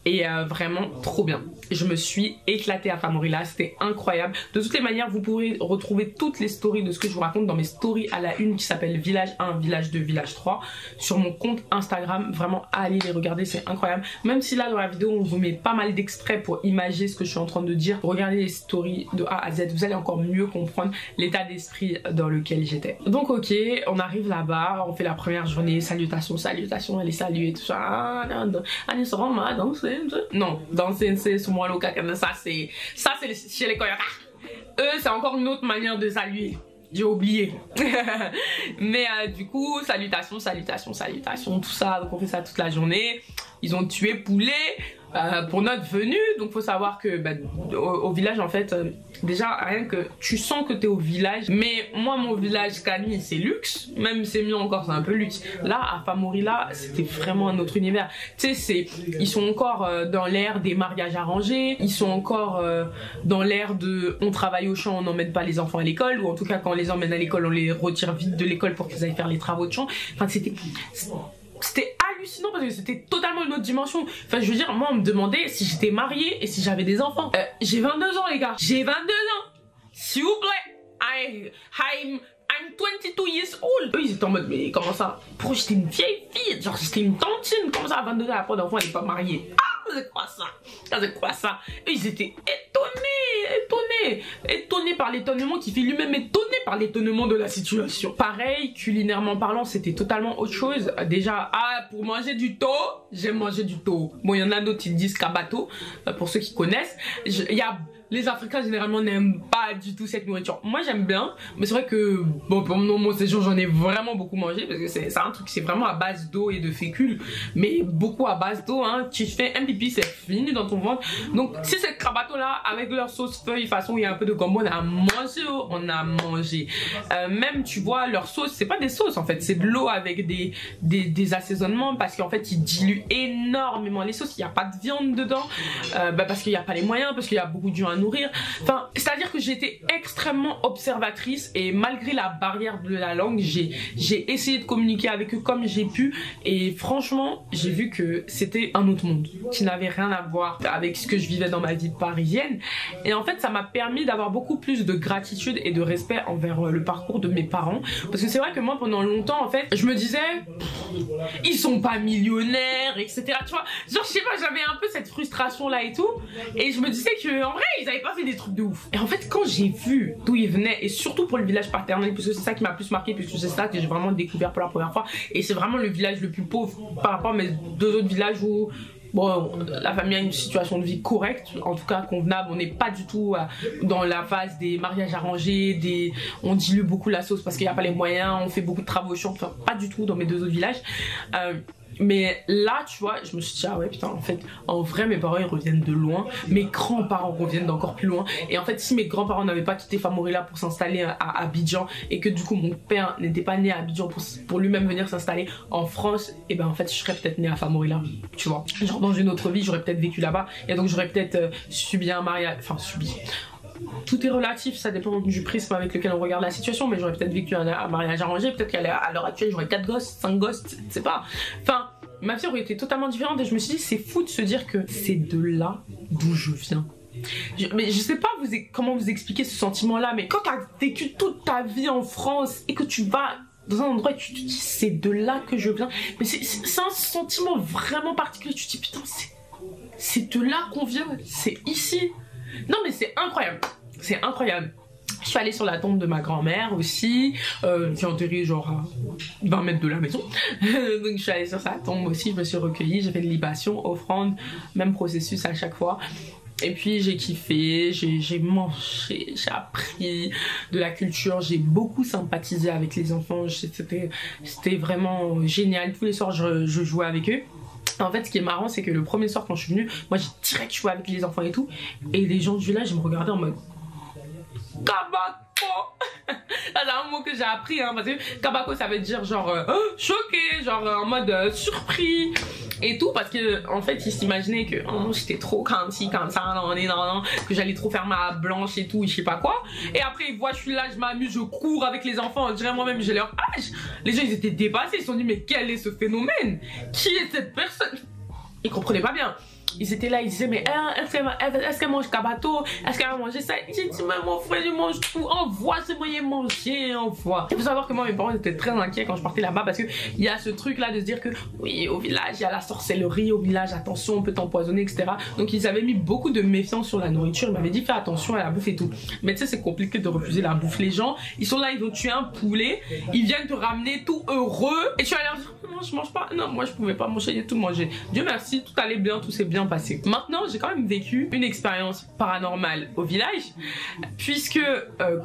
Et vraiment trop bien. Je me suis éclatée à Famorila, c'était incroyable. De toutes les manières, vous pourrez retrouver toutes les stories de ce que je vous raconte dans mes stories à la une qui s'appelle Village 1, Village 2, Village 3 sur mon compte Instagram. Vraiment, allez les regarder, c'est incroyable. Même si là dans la vidéo, on vous met pas mal d'extraits pour imager ce que je suis en train de dire. Regardez les stories de A à Z, vous allez encore mieux comprendre l'état d'esprit dans lequel j'étais. Donc ok, on arrive là-bas, on fait la première journée, salutations, allez saluer tout ça. Allez, ça va, danser. Non, danser c'est moi le caca, ça c'est chez les Koyaka. Eux c'est encore une autre manière de saluer. J'ai oublié. Mais du coup, salutations, tout ça. Donc on fait ça toute la journée. Ils ont tué poulet. pour notre venue. Donc faut savoir que au village en fait, déjà rien que tu sens que t'es au village. Mais moi mon village Kani c'est luxe, même c'est mieux encore, c'est un peu luxe. Là à Famorila c'était vraiment un autre univers. Tu sais ils sont encore dans l'ère des mariages arrangés, ils sont encore dans l'ère de on travaille au champ, on n'emmène pas les enfants à l'école, ou en tout cas quand on les emmène à l'école on les retire vite de l'école pour qu'ils aillent faire les travaux de champ. Enfin c'était hallucinant parce que c'était totalement une autre dimension. Enfin je veux dire, moi on me demandait si j'étais mariée et si j'avais des enfants. J'ai 22 ans les gars, j'ai 22 ans, s'il vous plaît. I'm 22 years old. Eux ils étaient en mode mais comment ça? Pourquoi j'étais une vieille fille? Genre j'étais une tantine, comment ça à 22 ans la pas d'enfant elle est pas mariée? Ah c'est quoi ça? C'est quoi ça? Eux ils étaient étonnés par l'étonnement qui fait lui-même étonné par l'étonnement de la situation. Pareil, culinairement parlant, c'était totalement autre chose. Déjà, pour manger du thon, j'aime manger du thon. Bon, il y en a d'autres qui disent kabato, pour ceux qui connaissent. Les Africains généralement n'aiment pas du tout cette nourriture. Moi j'aime bien, mais c'est vrai que bon pour mon séjour j'en ai vraiment beaucoup mangé parce que c'est un truc, c'est vraiment à base d'eau et de fécule, mais beaucoup à base d'eau. Hein. Tu fais un pipi, c'est fini dans ton ventre. Donc si c'est kabato là avec leur sauce feuille façon il y a un peu de gombo, on a mangé. Même tu vois leur sauce, c'est pas des sauces en fait, c'est de l'eau avec des assaisonnements parce qu'en fait ils diluent énormément les sauces. Il y a pas de viande dedans, parce qu'il y a pas les moyens, parce qu'il y a beaucoup de gens à nourrir. Enfin, c'est-à-dire que j'étais extrêmement observatrice et malgré la barrière de la langue, j'ai essayé de communiquer avec eux comme j'ai pu et franchement, j'ai vu que c'était un autre monde qui n'avait rien à voir avec ce que je vivais dans ma vie parisienne. Et en fait, ça m'a permis d'avoir beaucoup plus de gratitude et de respect envers le parcours de mes parents. Parce que c'est vrai que moi, pendant longtemps, en fait, je me disais, ils sont pas millionnaires, etc. Tu vois, genre, je sais pas, j'avais un peu cette frustration là et tout. Et je me disais que, en vrai, ils avaient pas fait des trucs de ouf. Et en fait quand j'ai vu d'où ils venaient et surtout pour le village paternel, parce que c'est ça qui m'a plus marqué, puisque c'est ça que j'ai vraiment découvert pour la première fois et c'est vraiment le village le plus pauvre par rapport à mes deux autres villages où bon, la famille a une situation de vie correcte, en tout cas convenable. On n'est pas du tout dans la phase des mariages arrangés, on dilue beaucoup la sauce parce qu'il n'y a pas les moyens, on fait beaucoup de travaux au champ, enfin pas du tout dans mes deux autres villages. Mais là, tu vois, je me suis dit, ah ouais, putain, en fait, en vrai, mes parents, ils reviennent de loin. Mes grands-parents reviennent d'encore plus loin. Et en fait, si mes grands-parents n'avaient pas quitté Famorila pour s'installer à Abidjan et que du coup, mon père n'était pas né à Abidjan pour lui-même venir s'installer en France, et ben en fait, je serais peut-être né à Famorila, tu vois. Genre, dans une autre vie, j'aurais peut-être vécu là-bas. Et donc, j'aurais peut-être subi un mariage, enfin, subi. Tout est relatif, ça dépend du prisme avec lequel on regarde la situation, mais j'aurais peut-être vécu un mariage arrangé, peut-être qu'à l'heure actuelle j'aurais 4 gosses, 5 gosses, je sais pas. Enfin, ma vie aurait été totalement différente et je me suis dit c'est fou de se dire que c'est de là d'où je viens. Mais je sais pas comment vous expliquer ce sentiment là, mais quand t'as vécu toute ta vie en France et que tu vas dans un endroit et tu te dis c'est de là que je viens, mais c'est un sentiment vraiment particulier, tu te dis putain c'est de là qu'on vient, c'est ici. Non mais c'est incroyable, c'est incroyable. Je suis allée sur la tombe de ma grand-mère aussi, qui est enterrée genre à 20 mètres de la maison. Donc je suis allée sur sa tombe aussi, je me suis recueillie, j'ai fait une libation, offrande, même processus à chaque fois. Et puis j'ai kiffé, j'ai mangé, j'ai appris de la culture, j'ai beaucoup sympathisé avec les enfants, c'était vraiment génial. Tous les soirs je jouais avec eux. En fait, ce qui est marrant, c'est que le premier soir quand je suis venue, moi j'ai direct joué avec les enfants et tout, et les gens du village ils me regardaient en mode Kabako. C'est un mot que j'ai appris, hein, parce que Kabako ça veut dire genre choqué, genre en mode surpris et tout, parce que en fait ils s'imaginaient que j'étais trop kanti comme ça, que j'allais trop faire ma blanche et tout, je sais pas quoi. Et après ils voient je suis là, je m'amuse, je cours avec les enfants, on dirait moi-même j'ai leur âge. Les gens ils étaient dépassés, ils se sont dit mais quel est ce phénomène? Qui est cette personne? Ils comprenaient pas bien. Ils étaient là, ils disaient mais est-ce qu'elle mange kabato? Est-ce qu'elle va manger ça? J'ai dit mais mon frère il mange tout, envoie ce moyen manger, envoie. Il faut savoir que moi mes parents étaient très inquiets quand je partais là-bas parce que il y a ce truc là de se dire que oui au village il y a la sorcellerie, au village attention on peut t'empoisonner etc. Donc ils avaient mis beaucoup de méfiance sur la nourriture, ils m'avaient dit fais attention à la bouffe et tout. Mais tu sais c'est compliqué de refuser la bouffe, les gens ils sont là, ils vont tuer un poulet, ils viennent te ramener tout heureux et tu vas leur dire non je mange pas, non moi je pouvais pas manger, j'ai tout mangé. Dieu merci, tout allait bien, tout s'est bien passé. Maintenant j'ai quand même vécu une expérience paranormale au village puisque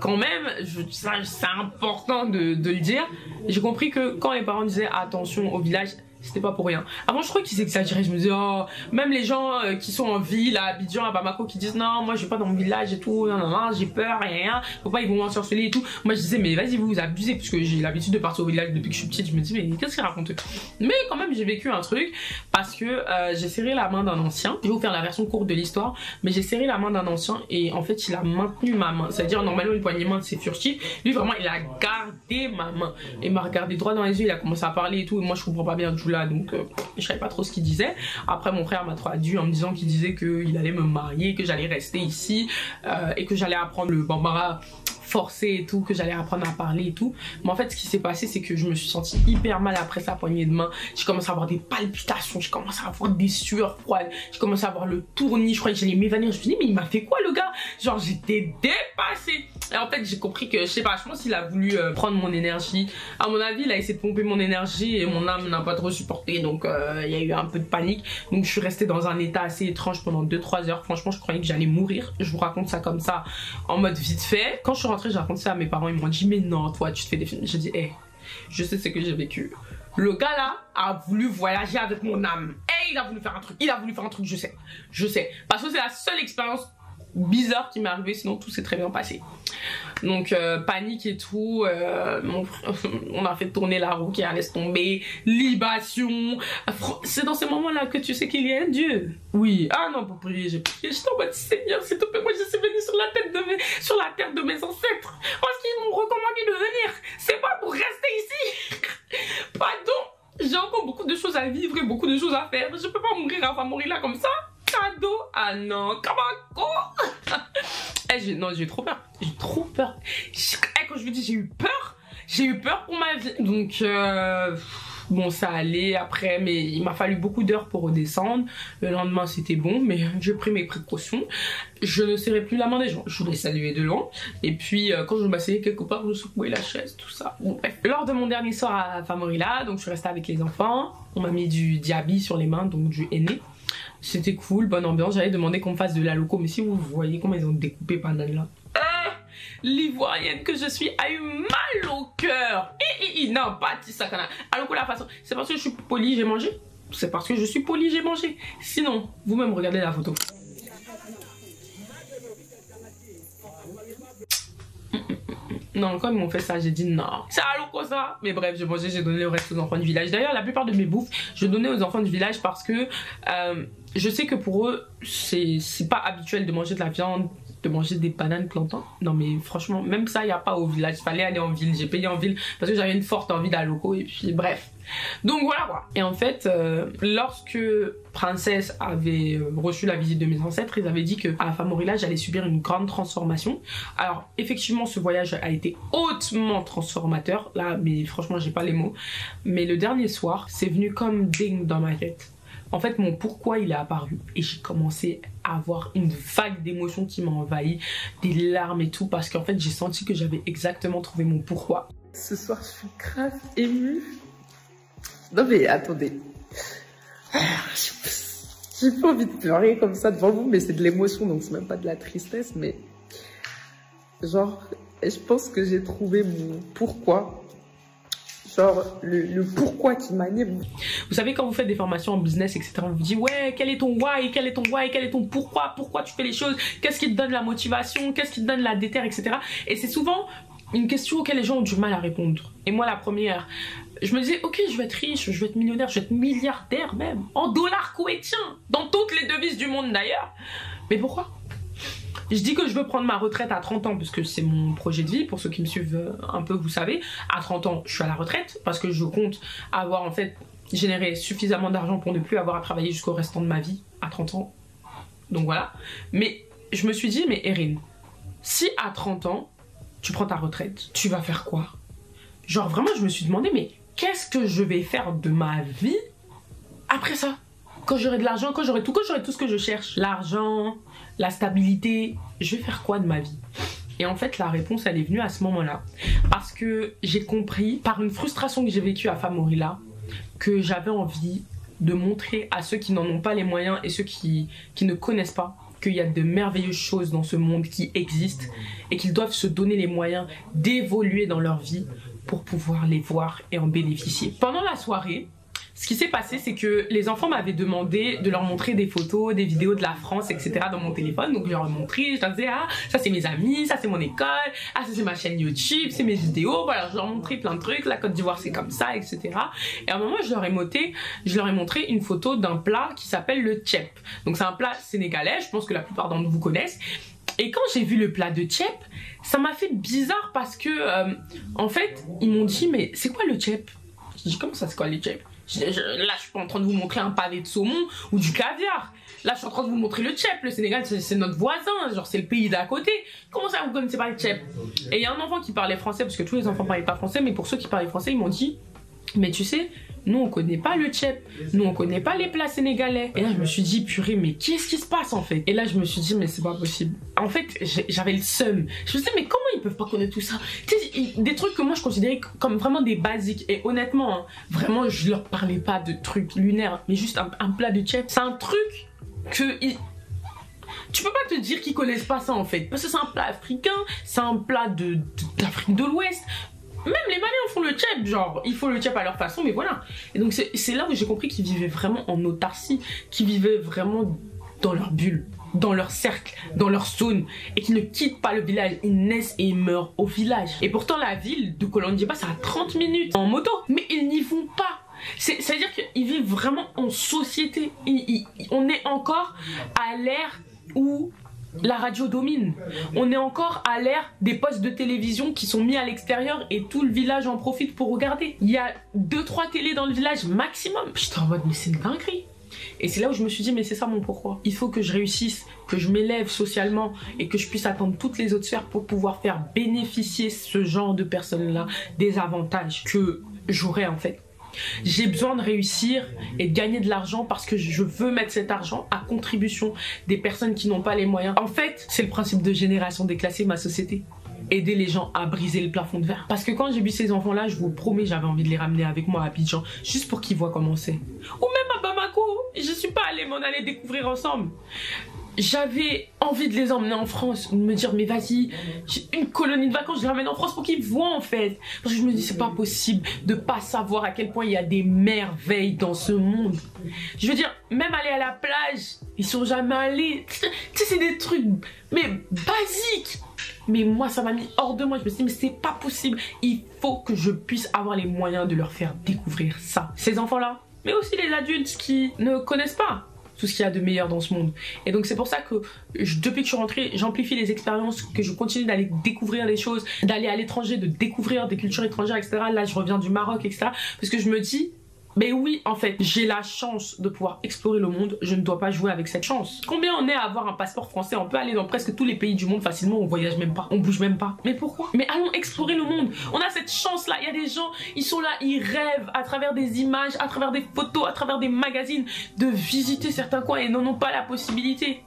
quand même c'est important de le dire, j'ai compris que quand les parents disaient attention au village, c'était pas pour rien. Avant je crois qu'ils exagéraient, je me disais oh, même les gens qui sont en ville à Abidjan, à Bamako, qui disent non moi je vais pas dans mon village et tout, non, j'ai peur, rien, faut pas, ils vont m'ensorceler et tout. Moi je disais mais vas-y vous abusez, parce que j'ai l'habitude de partir au village depuis que je suis petite. Je me dis mais qu'est-ce qu'ils racontent. Mais quand même j'ai vécu un truc, parce que j'ai serré la main d'un ancien. Je vais vous faire la version courte de l'histoire, mais j'ai serré la main d'un ancien et en fait il a maintenu ma main. C'est à dire normalement une poignée de main c'est furtif, lui vraiment il a gardé ma main et m'a regardé droit dans les yeux, il a commencé à parler et tout, et moi je comprends pas bien tout là, donc je savais pas trop ce qu'il disait. Après mon frère m'a traduit en me disant qu'il disait qu'il allait me marier, que j'allais rester ici et que j'allais apprendre le bambara forcé et tout, que j'allais apprendre à parler et tout. Mais en fait ce qui s'est passé c'est que je me suis sentie hyper mal après sa poignée de main. J'ai commencé à avoir des palpitations, j'ai commencé à avoir des sueurs froides, j'ai commencé à avoir le tournis, je croyais que j'allais m'évanouir. Je me suis dit mais il m'a fait quoi le gars, genre j'étais dépassée. Et en fait j'ai compris que je sais pas, je pense qu'il a voulu prendre mon énergie. À mon avis il a essayé de pomper mon énergie et mon âme n'a pas trop supporté, donc il y a eu un peu de panique. Donc je suis restée dans un état assez étrange pendant 2-3 heures. Franchement je croyais que j'allais mourir. Je vous raconte ça comme ça en mode vite fait. Quand je suis rentrée j'ai raconté ça à mes parents, ils m'ont dit mais non toi tu te fais des films. J'ai dit hey, je sais ce que j'ai vécu. Le gars là a voulu voyager avec mon âme. Et il a voulu faire un truc. Il a voulu faire un truc, je sais. Je sais. Parce que c'est la seule expérience bizarre qui m'est arrivée, sinon tout s'est très bien passé. Donc panique et tout, on a fait tourner la roue qui laisse tomber, libation. C'est dans ces moments là que tu sais qu'il y a un Dieu. Oui, ah non, pour prier j'ai prié, j'étais en mode Seigneur s'il te plaît, moi je suis venue sur la terre de mes ancêtres parce qu'ils m'ont recommandé de venir, c'est pas pour rester ici. Pardon, j'ai encore beaucoup de choses à vivre et beaucoup de choses à faire, je peux pas mourir à Famorila comme ça. Cadeau, ah non, comment non, j'ai trop peur. J'ai trop peur. Quand je vous dis j'ai eu peur pour ma vie. Donc bon ça allait après, mais il m'a fallu beaucoup d'heures pour redescendre. Le lendemain c'était bon, mais j'ai pris mes précautions. Je ne serrais plus la main des gens, je les saluais de loin. Et puis quand je m'asseyais quelque part, je secouais la chaise, tout ça. Bon, bref. Lors de mon dernier soir à Famorila, donc je suis restée avec les enfants. On m'a mis du diaby sur les mains, donc du henné. C'était cool, bonne ambiance. J'avais demandé qu'on me fasse de la loco, mais si vous voyez comment ils ont découpé Panane là. L'ivoirienne que je suis a eu mal au cœur. Non, pas Tissakana. Alors que la façon, c'est parce que je suis polie, j'ai mangé. C'est parce que je suis polie, j'ai mangé. Sinon, vous-même regardez la photo. Non, quand ils m'ont fait ça, j'ai dit non. C'est alors ça. Mais bref, j'ai mangé, j'ai donné le reste aux enfants du village. D'ailleurs, la plupart de mes bouffes, je donnais aux enfants du village parce que je sais que pour eux, c'est pas habituel de manger de la viande, de manger des bananes plantains. Non mais franchement, même ça, il n'y a pas au village. Il fallait aller en ville. J'ai payé en ville parce que j'avais une forte envie d'aller locaux. Et puis bref. Donc voilà quoi. Et en fait, lorsque Princesse avait reçu la visite de mes ancêtres, ils avaient dit qu'à Famorila, j'allais subir une grande transformation. Alors effectivement, ce voyage a été hautement transformateur. Là, mais franchement, j'ai pas les mots. Mais le dernier soir, c'est venu comme ding dans ma tête. En fait, mon pourquoi il est apparu et j'ai commencé à avoir une vague d'émotions qui m'a envahi, des larmes et tout, parce qu'en fait, j'ai senti que j'avais exactement trouvé mon pourquoi.
Ce soir, je suis grave émue. Non mais attendez, j'ai pas envie de pleurer comme ça devant vous, mais c'est de l'émotion, donc c'est même pas de la tristesse, mais genre, je pense que j'ai trouvé mon pourquoi. Genre le pourquoi qui m'anime.
Vous savez, quand vous faites des formations en business, etc., on vous dit ouais, quel est ton why, quel est ton why, quel est ton pourquoi tu fais les choses, qu'est-ce qui te donne la motivation, qu'est-ce qui te donne la déterre, etc. Et c'est souvent une question auquel les gens ont du mal à répondre. Et moi, la première, je me disais ok, je vais être riche, je vais être millionnaire, je vais être milliardaire même, en dollars koweïtiens, dans toutes les devises du monde d'ailleurs. Mais pourquoi ? Je dis que je veux prendre ma retraite à 30 ans parce que c'est mon projet de vie. Pour ceux qui me suivent un peu, vous savez, à 30 ans, je suis à la retraite parce que je compte avoir en fait généré suffisamment d'argent pour ne plus avoir à travailler jusqu'au restant de ma vie à 30 ans. Donc voilà. Mais je me suis dit, mais Erin, si à 30 ans, tu prends ta retraite, tu vas faire quoi? Genre vraiment, je me suis demandé, mais qu'est-ce que je vais faire de ma vie après ça? Quand j'aurai de l'argent, quand j'aurai tout ce que je cherche, l'argent, la stabilité, je vais faire quoi de ma vie? Et en fait, la réponse, elle est venue à ce moment-là. Parce que j'ai compris, par une frustration que j'ai vécue à Famorila, que j'avais envie de montrer à ceux qui n'en ont pas les moyens et ceux qui ne connaissent pas qu'il y a de merveilleuses choses dans ce monde qui existent et qu'ils doivent se donner les moyens d'évoluer dans leur vie pour pouvoir les voir et en bénéficier. Pendant la soirée, Ce qui s'est passé, c'est que les enfants m'avaient demandé de leur montrer des photos, des vidéos de la France, etc. dans mon téléphone. Donc je leur ai montré, je leur disais, ah, ça c'est mes amis, ça c'est mon école, ah, ça c'est ma chaîne YouTube, c'est mes vidéos. Voilà, je leur montrais plein de trucs, la Côte d'Ivoire c'est comme ça, etc. Et à un moment, je leur ai montré une photo d'un plat qui s'appelle le tchèp. Donc c'est un plat sénégalais, je pense que la plupart d'entre vous connaissent. Et quand j'ai vu le plat de tchèp, ça m'a fait bizarre parce que, en fait, ils m'ont dit, mais c'est quoi le tchèp? Je dis, comment ça, c'est quoi le tchèp? Là, je suis pas en train de vous montrer un pavé de saumon ou du caviar. Là, je suis en train de vous montrer le tchèp. Le Sénégal, c'est notre voisin. Genre, c'est le pays d'à côté. Comment ça, vous connaissez pas le tchèp? Et il y a un enfant qui parlait français, parce que tous les enfants parlaient pas français, mais pour ceux qui parlaient français, ils m'ont dit, mais tu sais, nous on connaît pas le tchèp, nous on connaît pas les plats sénégalais. Et là je me suis dit, purée, mais qu'est-ce qui se passe en fait? Et là je me suis dit, mais c'est pas possible. En fait j'avais le seum. Je me suis dit, mais comment ils peuvent pas connaître tout ça? Tu sais, des trucs que moi je considérais comme vraiment des basiques. Et honnêtement, hein, vraiment je leur parlais pas de trucs lunaires, mais juste un plat de tchèp. C'est un truc que... Tu peux pas te dire qu'ils connaissent pas ça en fait. Parce que c'est un plat africain, c'est un plat d'Afrique de l'Ouest. Même les Maliens font le tchèp, genre, il faut le tchèp à leur façon, mais voilà. Et donc c'est là où j'ai compris qu'ils vivaient vraiment en autarcie, qu'ils vivaient vraiment dans leur bulle, dans leur cercle, dans leur zone, et qu'ils ne quittent pas le village, ils naissent et ils meurent au village. Et pourtant la ville de Kolandiba, c'est à 30 minutes en moto, mais ils n'y vont pas. C'est-à-dire qu'ils vivent vraiment en société. On est encore à l'ère où la radio domine. On est encore à l'ère des postes de télévision qui sont mis à l'extérieur et tout le village en profite pour regarder. Il y a 2-3 télés dans le village maximum. J'étais en mode, mais c'est une dinguerie. Et c'est là où je me suis dit, mais c'est ça mon pourquoi. Il faut que je réussisse, que je m'élève socialement et que je puisse atteindre toutes les autres sphères pour pouvoir faire bénéficier ce genre de personnes-là des avantages que j'aurais en fait. J'ai besoin de réussir et de gagner de l'argent parce que je veux mettre cet argent à contribution des personnes qui n'ont pas les moyens. En fait, c'est le principe de génération déclassée, ma société. Aider les gens à briser le plafond de verre. Parce que quand j'ai vu ces enfants-là, je vous promets, j'avais envie de les ramener avec moi à Abidjan, juste pour qu'ils voient comment c'est. Ou même à Bamako, je suis pas allée, mais on allait découvrir ensemble. J'avais envie de les emmener en France, de me dire mais vas-y, j'ai une colonie de vacances, je les ramène en France pour qu'ils voient en fait. Parce que je me dis c'est pas possible de pas savoir à quel point il y a des merveilles dans ce monde. Je veux dire, même aller à la plage, ils sont jamais allés. Tu sais, c'est des trucs mais basiques. Mais moi ça m'a mis hors de moi, je me suis dit mais c'est pas possible. Il faut que je puisse avoir les moyens de leur faire découvrir ça. Ces enfants-là, mais aussi les adultes qui ne connaissent pas tout ce qu'il y a de meilleur dans ce monde. Et donc c'est pour ça que depuis que je suis rentrée, j'amplifie les expériences, que je continue d'aller découvrir les choses, d'aller à l'étranger, de découvrir des cultures étrangères, etc. Là je reviens du Maroc, etc. Parce que je me dis, mais oui, en fait, j'ai la chance de pouvoir explorer le monde, je ne dois pas jouer avec cette chance. Combien on est à avoir un passeport français? On peut aller dans presque tous les pays du monde facilement, on voyage même pas, on bouge même pas. Mais pourquoi? Mais allons explorer le monde. On a cette chance-là, il y a des gens, ils sont là, ils rêvent à travers des images, à travers des photos, à travers des magazines, de visiter certains coins et n'en ont pas la possibilité.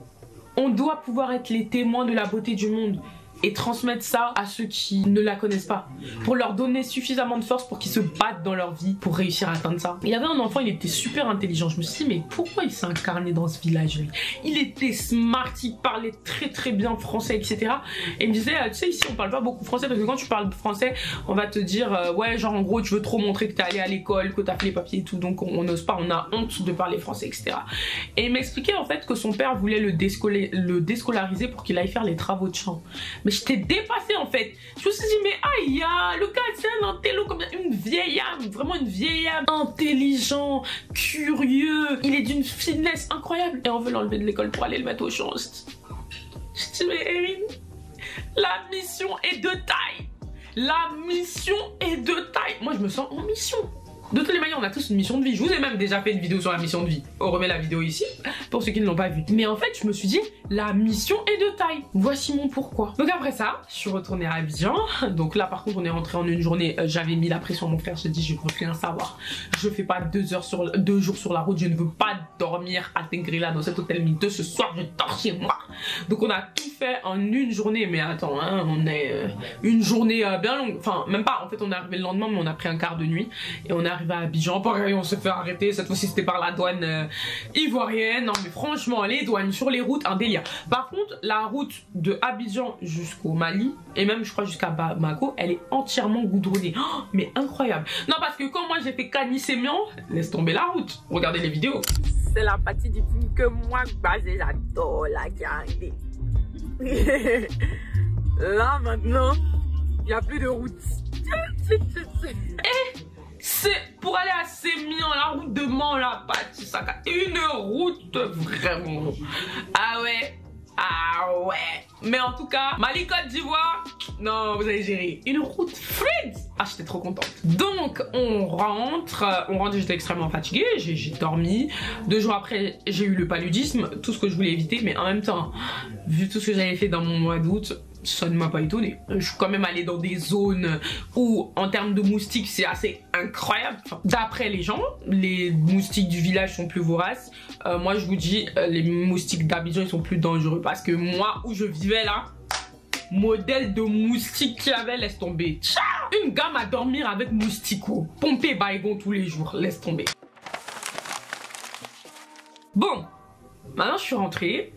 On doit pouvoir être les témoins de la beauté du monde et transmettre ça à ceux qui ne la connaissent pas, pour leur donner suffisamment de force pour qu'ils se battent dans leur vie pour réussir à atteindre ça. Il y avait un enfant, il était super intelligent, je me suis dit mais pourquoi il s'est incarné dans ce village lui? Il était smart, il parlait très très bien français, etc. Et il me disait tu sais ici on parle pas beaucoup français parce que quand tu parles français on va te dire ouais genre en gros tu veux trop montrer que t'es allé à l'école, que t'as fait les papiers et tout, donc on n'ose pas, on a honte de parler français, etc. Et il m'expliquait en fait que son père voulait le déscolariser pour qu'il aille faire les travaux de champ. Mais j'étais dépassée en fait. Je me suis dit mais aïe, le gars c'est un intello comme une vieille âme, vraiment une vieille âme, intelligent, curieux, il est d'une finesse incroyable et on veut l'enlever de l'école pour aller le mettre au champ. Je dis mais Erin, la mission est de taille. La mission est de taille. Moi je me sens en mission. De toutes les manières, on a tous une mission de vie. Je vous ai même déjà fait une vidéo sur la mission de vie. On remet la vidéo ici, pour ceux qui ne l'ont pas vue. Mais en fait, je me suis dit, la mission est de taille. Voici mon pourquoi. Donc après ça, je suis retournée à Abidjan. Donc là, par contre, on est rentré en une journée. J'avais mis la pression à mon frère. J'ai dit, je veux rien savoir. Je fais pas 2 jours sur la route. Je ne veux pas dormir à Tengrila dans cet hôtel miteux. Ce soir, je dors chez moi. Donc on a tout fait en une journée. Mais attends, hein, on est une journée bien longue. Enfin, même pas. En fait, on est arrivé le lendemain, mais on a pris un quart de nuit. Et on est arrivé à Abidjan, pareil, on se fait arrêter. Cette fois-ci, c'était par la douane ivoirienne. Non, mais franchement, les douanes sur les routes, un délire. Par contre, la route de Abidjan jusqu'au Mali, et même, je crois, jusqu'à Bamako, elle est entièrement goudronnée. Oh, mais incroyable. Non, parce que quand moi, j'ai fait Cani-Sémian, laisse tomber la route. Regardez les vidéos.
C'est la partie du film que moi, j'adore, là, qui a arrivé. Là, maintenant, il n'y a plus de route.
C'est pour aller à Sémian, la route de Mans, là, une route vraiment. Ah ouais, ah ouais. Mais en tout cas, Mali Côte d'Ivoire, non, vous allez gérer. Une route fluide. Ah, j'étais trop contente. Donc, on rentre, j'étais extrêmement fatiguée, j'ai dormi. 2 jours après, j'ai eu le paludisme, tout ce que je voulais éviter, mais en même temps, vu tout ce que j'avais fait dans mon mois d'août, ça ne m'a pas étonné. Je suis quand même allée dans des zones où, en termes de moustiques, c'est assez incroyable. Enfin, d'après les gens, les moustiques du village sont plus voraces. Moi, je vous dis, les moustiques d'Abidjan, ils sont plus dangereux. Parce que moi, où je vivais là, modèle de moustique qu'il y avait, laisse tomber. Tcha, une gamme à dormir avec moustico. Pomper Baygon tous les jours, laisse tomber. Bon. Maintenant, je suis rentrée.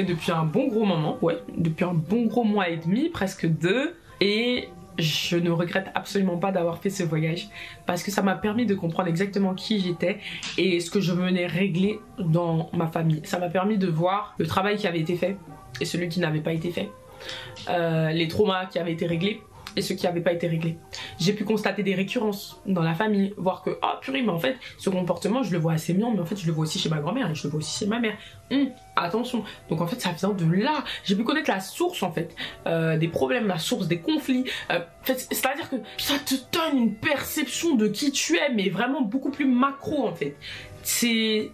Depuis un bon gros moment. Ouais, depuis un bon gros mois et demi, presque 2. Et je ne regrette absolument pas d'avoir fait ce voyage. Parce que ça m'a permis de comprendre exactement qui j'étais et ce que je venais régler dans ma famille. Ça m'a permis de voir le travail qui avait été fait et celui qui n'avait pas été fait. Les traumas qui avaient été réglés et ceux qui n'avaient pas été réglés. J'ai pu constater des récurrences dans la famille, voir que, oh purée, mais en fait, ce comportement, je le vois assez mignon, mais en fait, je le vois aussi chez ma grand-mère et je le vois aussi chez ma mère. Attention. Donc en fait, ça vient de là. J'ai pu connaître la source, en fait, des problèmes, la source des conflits. C'est-à-dire que ça te donne une perception de qui tu es, mais vraiment beaucoup plus macro, en fait. C'est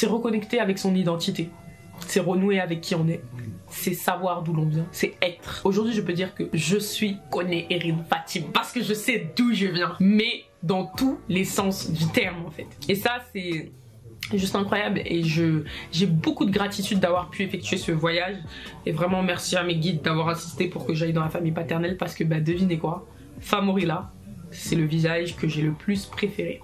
reconnecter avec son identité. C'est renouer avec qui on est. C'est savoir d'où l'on vient, c'est être. Aujourd'hui, je peux dire que je suis Koné Erin Fatim parce que je sais d'où je viens, mais dans tous les sens du terme en fait. Et ça, c'est juste incroyable et j'ai beaucoup de gratitude d'avoir pu effectuer ce voyage. Et vraiment merci à mes guides d'avoir assisté pour que j'aille dans la famille paternelle parce que bah, devinez quoi, Famorila, c'est le visage que j'ai le plus préféré.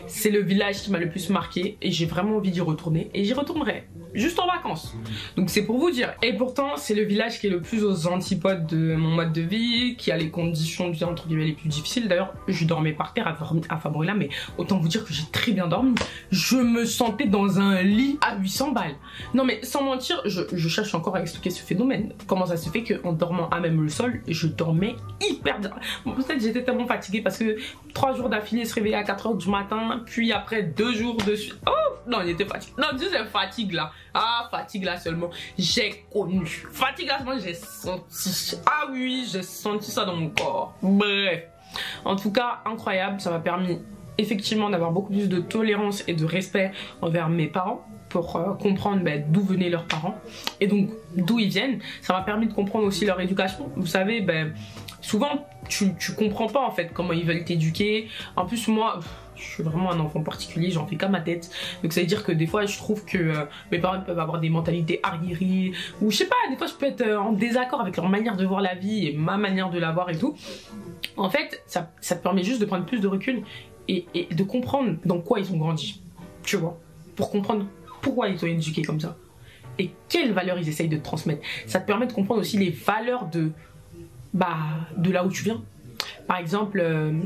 C'est le village qui m'a le plus marqué et j'ai vraiment envie d'y retourner et j'y retournerai juste en vacances. Donc c'est pour vous dire. Et pourtant c'est le village qui est le plus aux antipodes de mon mode de vie, qui a les conditions de vie entre guillemets les plus difficiles. D'ailleurs je dormais par terre à Famorila, mais autant vous dire que j'ai très bien dormi. Je me sentais dans un lit à 800 balles. Non mais sans mentir, je cherche encore à expliquer ce phénomène. Comment ça se fait qu'en dormant à même le sol, je dormais hyper bien. Bon, peut-être j'étais tellement fatiguée parce que 3 jours d'affilée se réveiller à 4 h du matin, puis après 2 jours de suite. Oh non, il était fatigué. Non, dis c'est fatigue là. Ah, fatigue là seulement. J'ai connu. Fatigue là seulement, j'ai senti. Ah oui, j'ai senti ça dans mon corps. Bref. En tout cas, incroyable. Ça m'a permis effectivement d'avoir beaucoup plus de tolérance et de respect envers mes parents pour comprendre d'où venaient leurs parents et donc d'où ils viennent. Ça m'a permis de comprendre aussi leur éducation. Vous savez, souvent tu comprends pas en fait comment ils veulent t'éduquer. En plus moi, je suis vraiment un enfant particulier, j'en fais qu'à ma tête. Donc ça veut dire que des fois je trouve que mes parents peuvent avoir des mentalités arriérées ou je sais pas, des fois je peux être en désaccord avec leur manière de voir la vie et ma manière de la voir et tout. En fait, ça te permet juste de prendre plus de recul et de comprendre dans quoi ils ont grandi. Tu vois, pour comprendre pourquoi ils ont éduqué comme ça et quelles valeurs ils essayent de te transmettre. Ça te permet de comprendre aussi les valeurs de là où tu viens. Par exemple,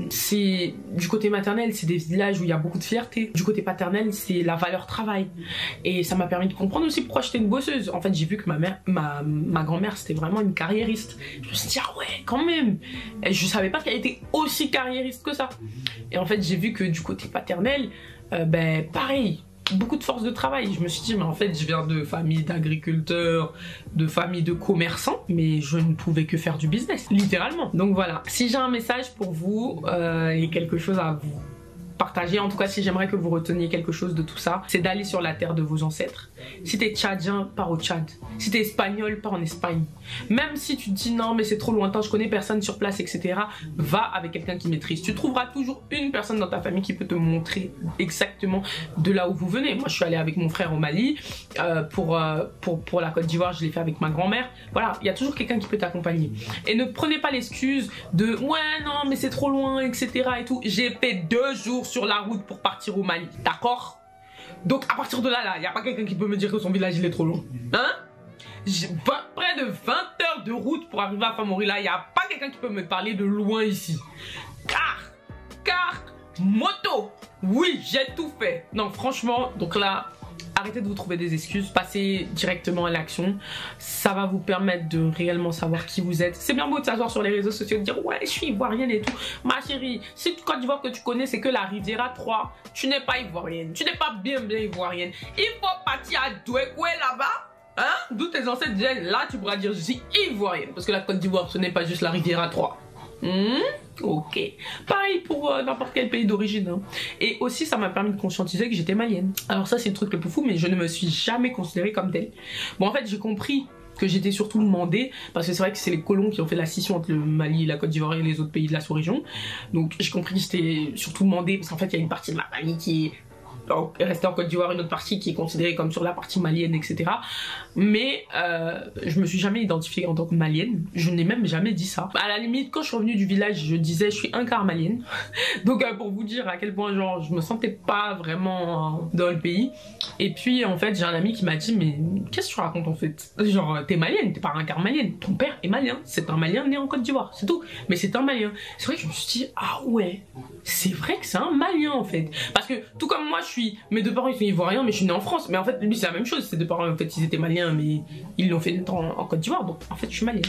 c'est du côté maternel, c'est des villages où il y a beaucoup de fierté. Du côté paternel, c'est la valeur travail. Et ça m'a permis de comprendre aussi pourquoi j'étais une bosseuse. En fait, j'ai vu que ma grand-mère, c'était vraiment une carriériste. Je me suis dit, ah ouais, quand même. Et je savais pas qu'elle était aussi carriériste que ça. Et en fait, j'ai vu que du côté paternel, pareil. Beaucoup de force de travail. Je me suis dit, mais en fait, je viens de famille d'agriculteurs, de famille de commerçants, mais je ne pouvais que faire du business, littéralement. Donc voilà, si j'ai un message pour vous et quelque chose à vous partager. En tout cas, si j'aimerais que vous reteniez quelque chose de tout ça, c'est d'aller sur la terre de vos ancêtres. Si t'es tchadien, pars au Tchad. Si t'es espagnol, pars en Espagne. Même si tu te dis non mais c'est trop lointain, je connais personne sur place, etc. Va avec quelqu'un qui maîtrise. Tu trouveras toujours une personne dans ta famille qui peut te montrer exactement de là où vous venez. Moi je suis allée avec mon frère au Mali, pour la Côte d'Ivoire je l'ai fait avec ma grand-mère. Voilà, il y a toujours quelqu'un qui peut t'accompagner. Et ne prenez pas l'excuse de ouais non mais c'est trop loin, etc. et tout. J'ai fait 2 jours sur la route pour partir au Mali, d'accord? Donc à partir de là, il n'y a pas quelqu'un qui peut me dire que son village il est trop loin. Hein? J'ai près de 20 heures de route pour arriver à Famorila. Il n'y a pas quelqu'un qui peut me parler de loin ici. Car, moto. Oui, j'ai tout fait. Non, franchement, donc là, arrêtez de vous trouver des excuses. Passez directement à l'action. Ça va vous permettre de réellement savoir qui vous êtes. C'est bien beau de s'asseoir sur les réseaux sociaux et de dire ouais, je suis ivoirienne et tout. Ma chérie, si Côte d'Ivoire que tu connais, c'est que la Riviera 3, tu n'es pas ivoirienne. Tu n'es pas bien ivoirienne. Il faut partir à Douekoué là-bas. Hein? D'où tes ancêtres viennent. Là, tu pourras dire je suis ivoirienne. Parce que la Côte d'Ivoire, ce n'est pas juste la Riviera 3. Ok. Pareil pour n'importe quel pays d'origine. Hein. Et aussi, ça m'a permis de conscientiser que j'étais malienne. Alors ça, c'est le truc le plus fou, mais je ne me suis jamais considérée comme telle. Bon, en fait, j'ai compris que j'étais surtout le Mandé, parce que c'est vrai que c'est les colons qui ont fait la scission entre le Mali, la Côte d'Ivoire et les autres pays de la sous-région. Donc j'ai compris que j'étais surtout le Mandé, parce qu'en fait, il y a une partie de ma famille qui est rester en Côte d'Ivoire, une autre partie qui est considérée comme sur la partie malienne, etc. Mais je me suis jamais identifiée en tant que malienne. Je n'ai même jamais dit ça. À la limite, quand je suis revenue du village, je disais je suis un quart malienne. Donc pour vous dire à quel point genre je me sentais pas vraiment dans le pays. Et puis en fait j'ai un ami qui m'a dit mais qu'est-ce que tu racontes en fait? Genre t'es malienne, t'es pas un quart malienne. Ton père est malien, c'est un malien né en Côte d'Ivoire, c'est tout. Mais c'est un malien. C'est vrai que je me suis dit ah ouais, c'est vrai que c'est un malien en fait. Parce que tout comme moi mes 2 parents ils sont ivoiriens mais je suis née en France. Mais en fait lui c'est la même chose, ses 2 parents en fait ils étaient maliens mais ils l'ont fait en Côte d'Ivoire. Donc en fait je suis malienne.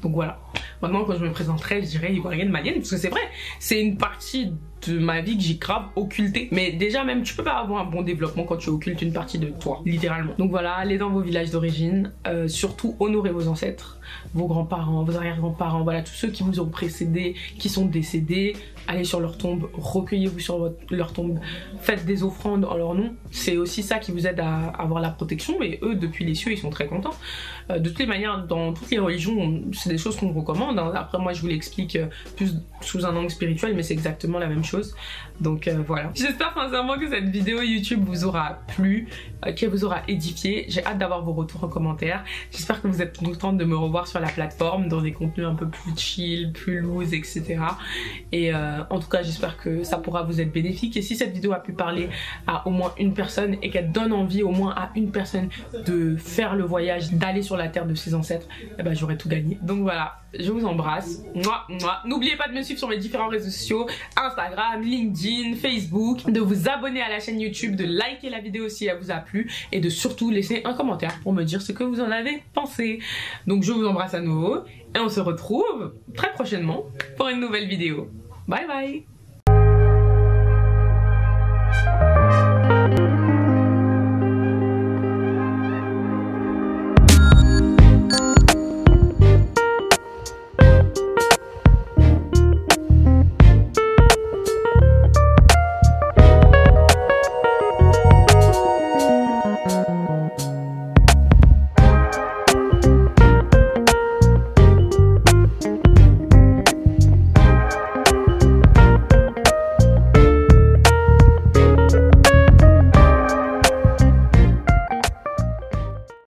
Donc voilà. Maintenant quand je me présenterai je dirais ivoirienne malienne parce que c'est vrai, c'est une partie de ma vie que j'ai grave occultée. Mais déjà même tu peux pas avoir un bon développement quand tu occultes une partie de toi, littéralement. Donc voilà, allez dans vos villages d'origine, surtout honorez vos ancêtres, vos grands-parents, vos arrière-grands-parents, voilà tous ceux qui vous ont précédés, qui sont décédés. Allez sur leur tombe, recueillez-vous sur leur tombe, faites des offrandes en leur nom. C'est aussi ça qui vous aide à avoir la protection et eux depuis les cieux ils sont très contents. De toutes les manières dans toutes les religions c'est des choses qu'on recommande. Après moi je vous l'explique plus sous un angle spirituel mais c'est exactement la même chose. Donc voilà. J'espère sincèrement que cette vidéo YouTube vous aura plu, qu'elle vous aura édifié. J'ai hâte d'avoir vos retours en commentaire. J'espère que vous êtes contente de me revoir sur la plateforme dans des contenus un peu plus chill, plus loose, etc. Et en tout cas j'espère que ça pourra vous être bénéfique. Et si cette vidéo a pu parler à au moins une personne et qu'elle donne envie au moins à une personne de faire le voyage, d'aller sur la terre de ses ancêtres, eh ben j'aurais tout gagné. Donc voilà, je vous embrasse. N'oubliez pas de me suivre sur mes différents réseaux sociaux, Instagram, LinkedIn, Facebook, de vous abonner à la chaîne YouTube, de liker la vidéo si elle vous a plu et de surtout laisser un commentaire pour me dire ce que vous en avez pensé. Donc je vous embrasse à nouveau et on se retrouve très prochainement pour une nouvelle vidéo. Bye bye.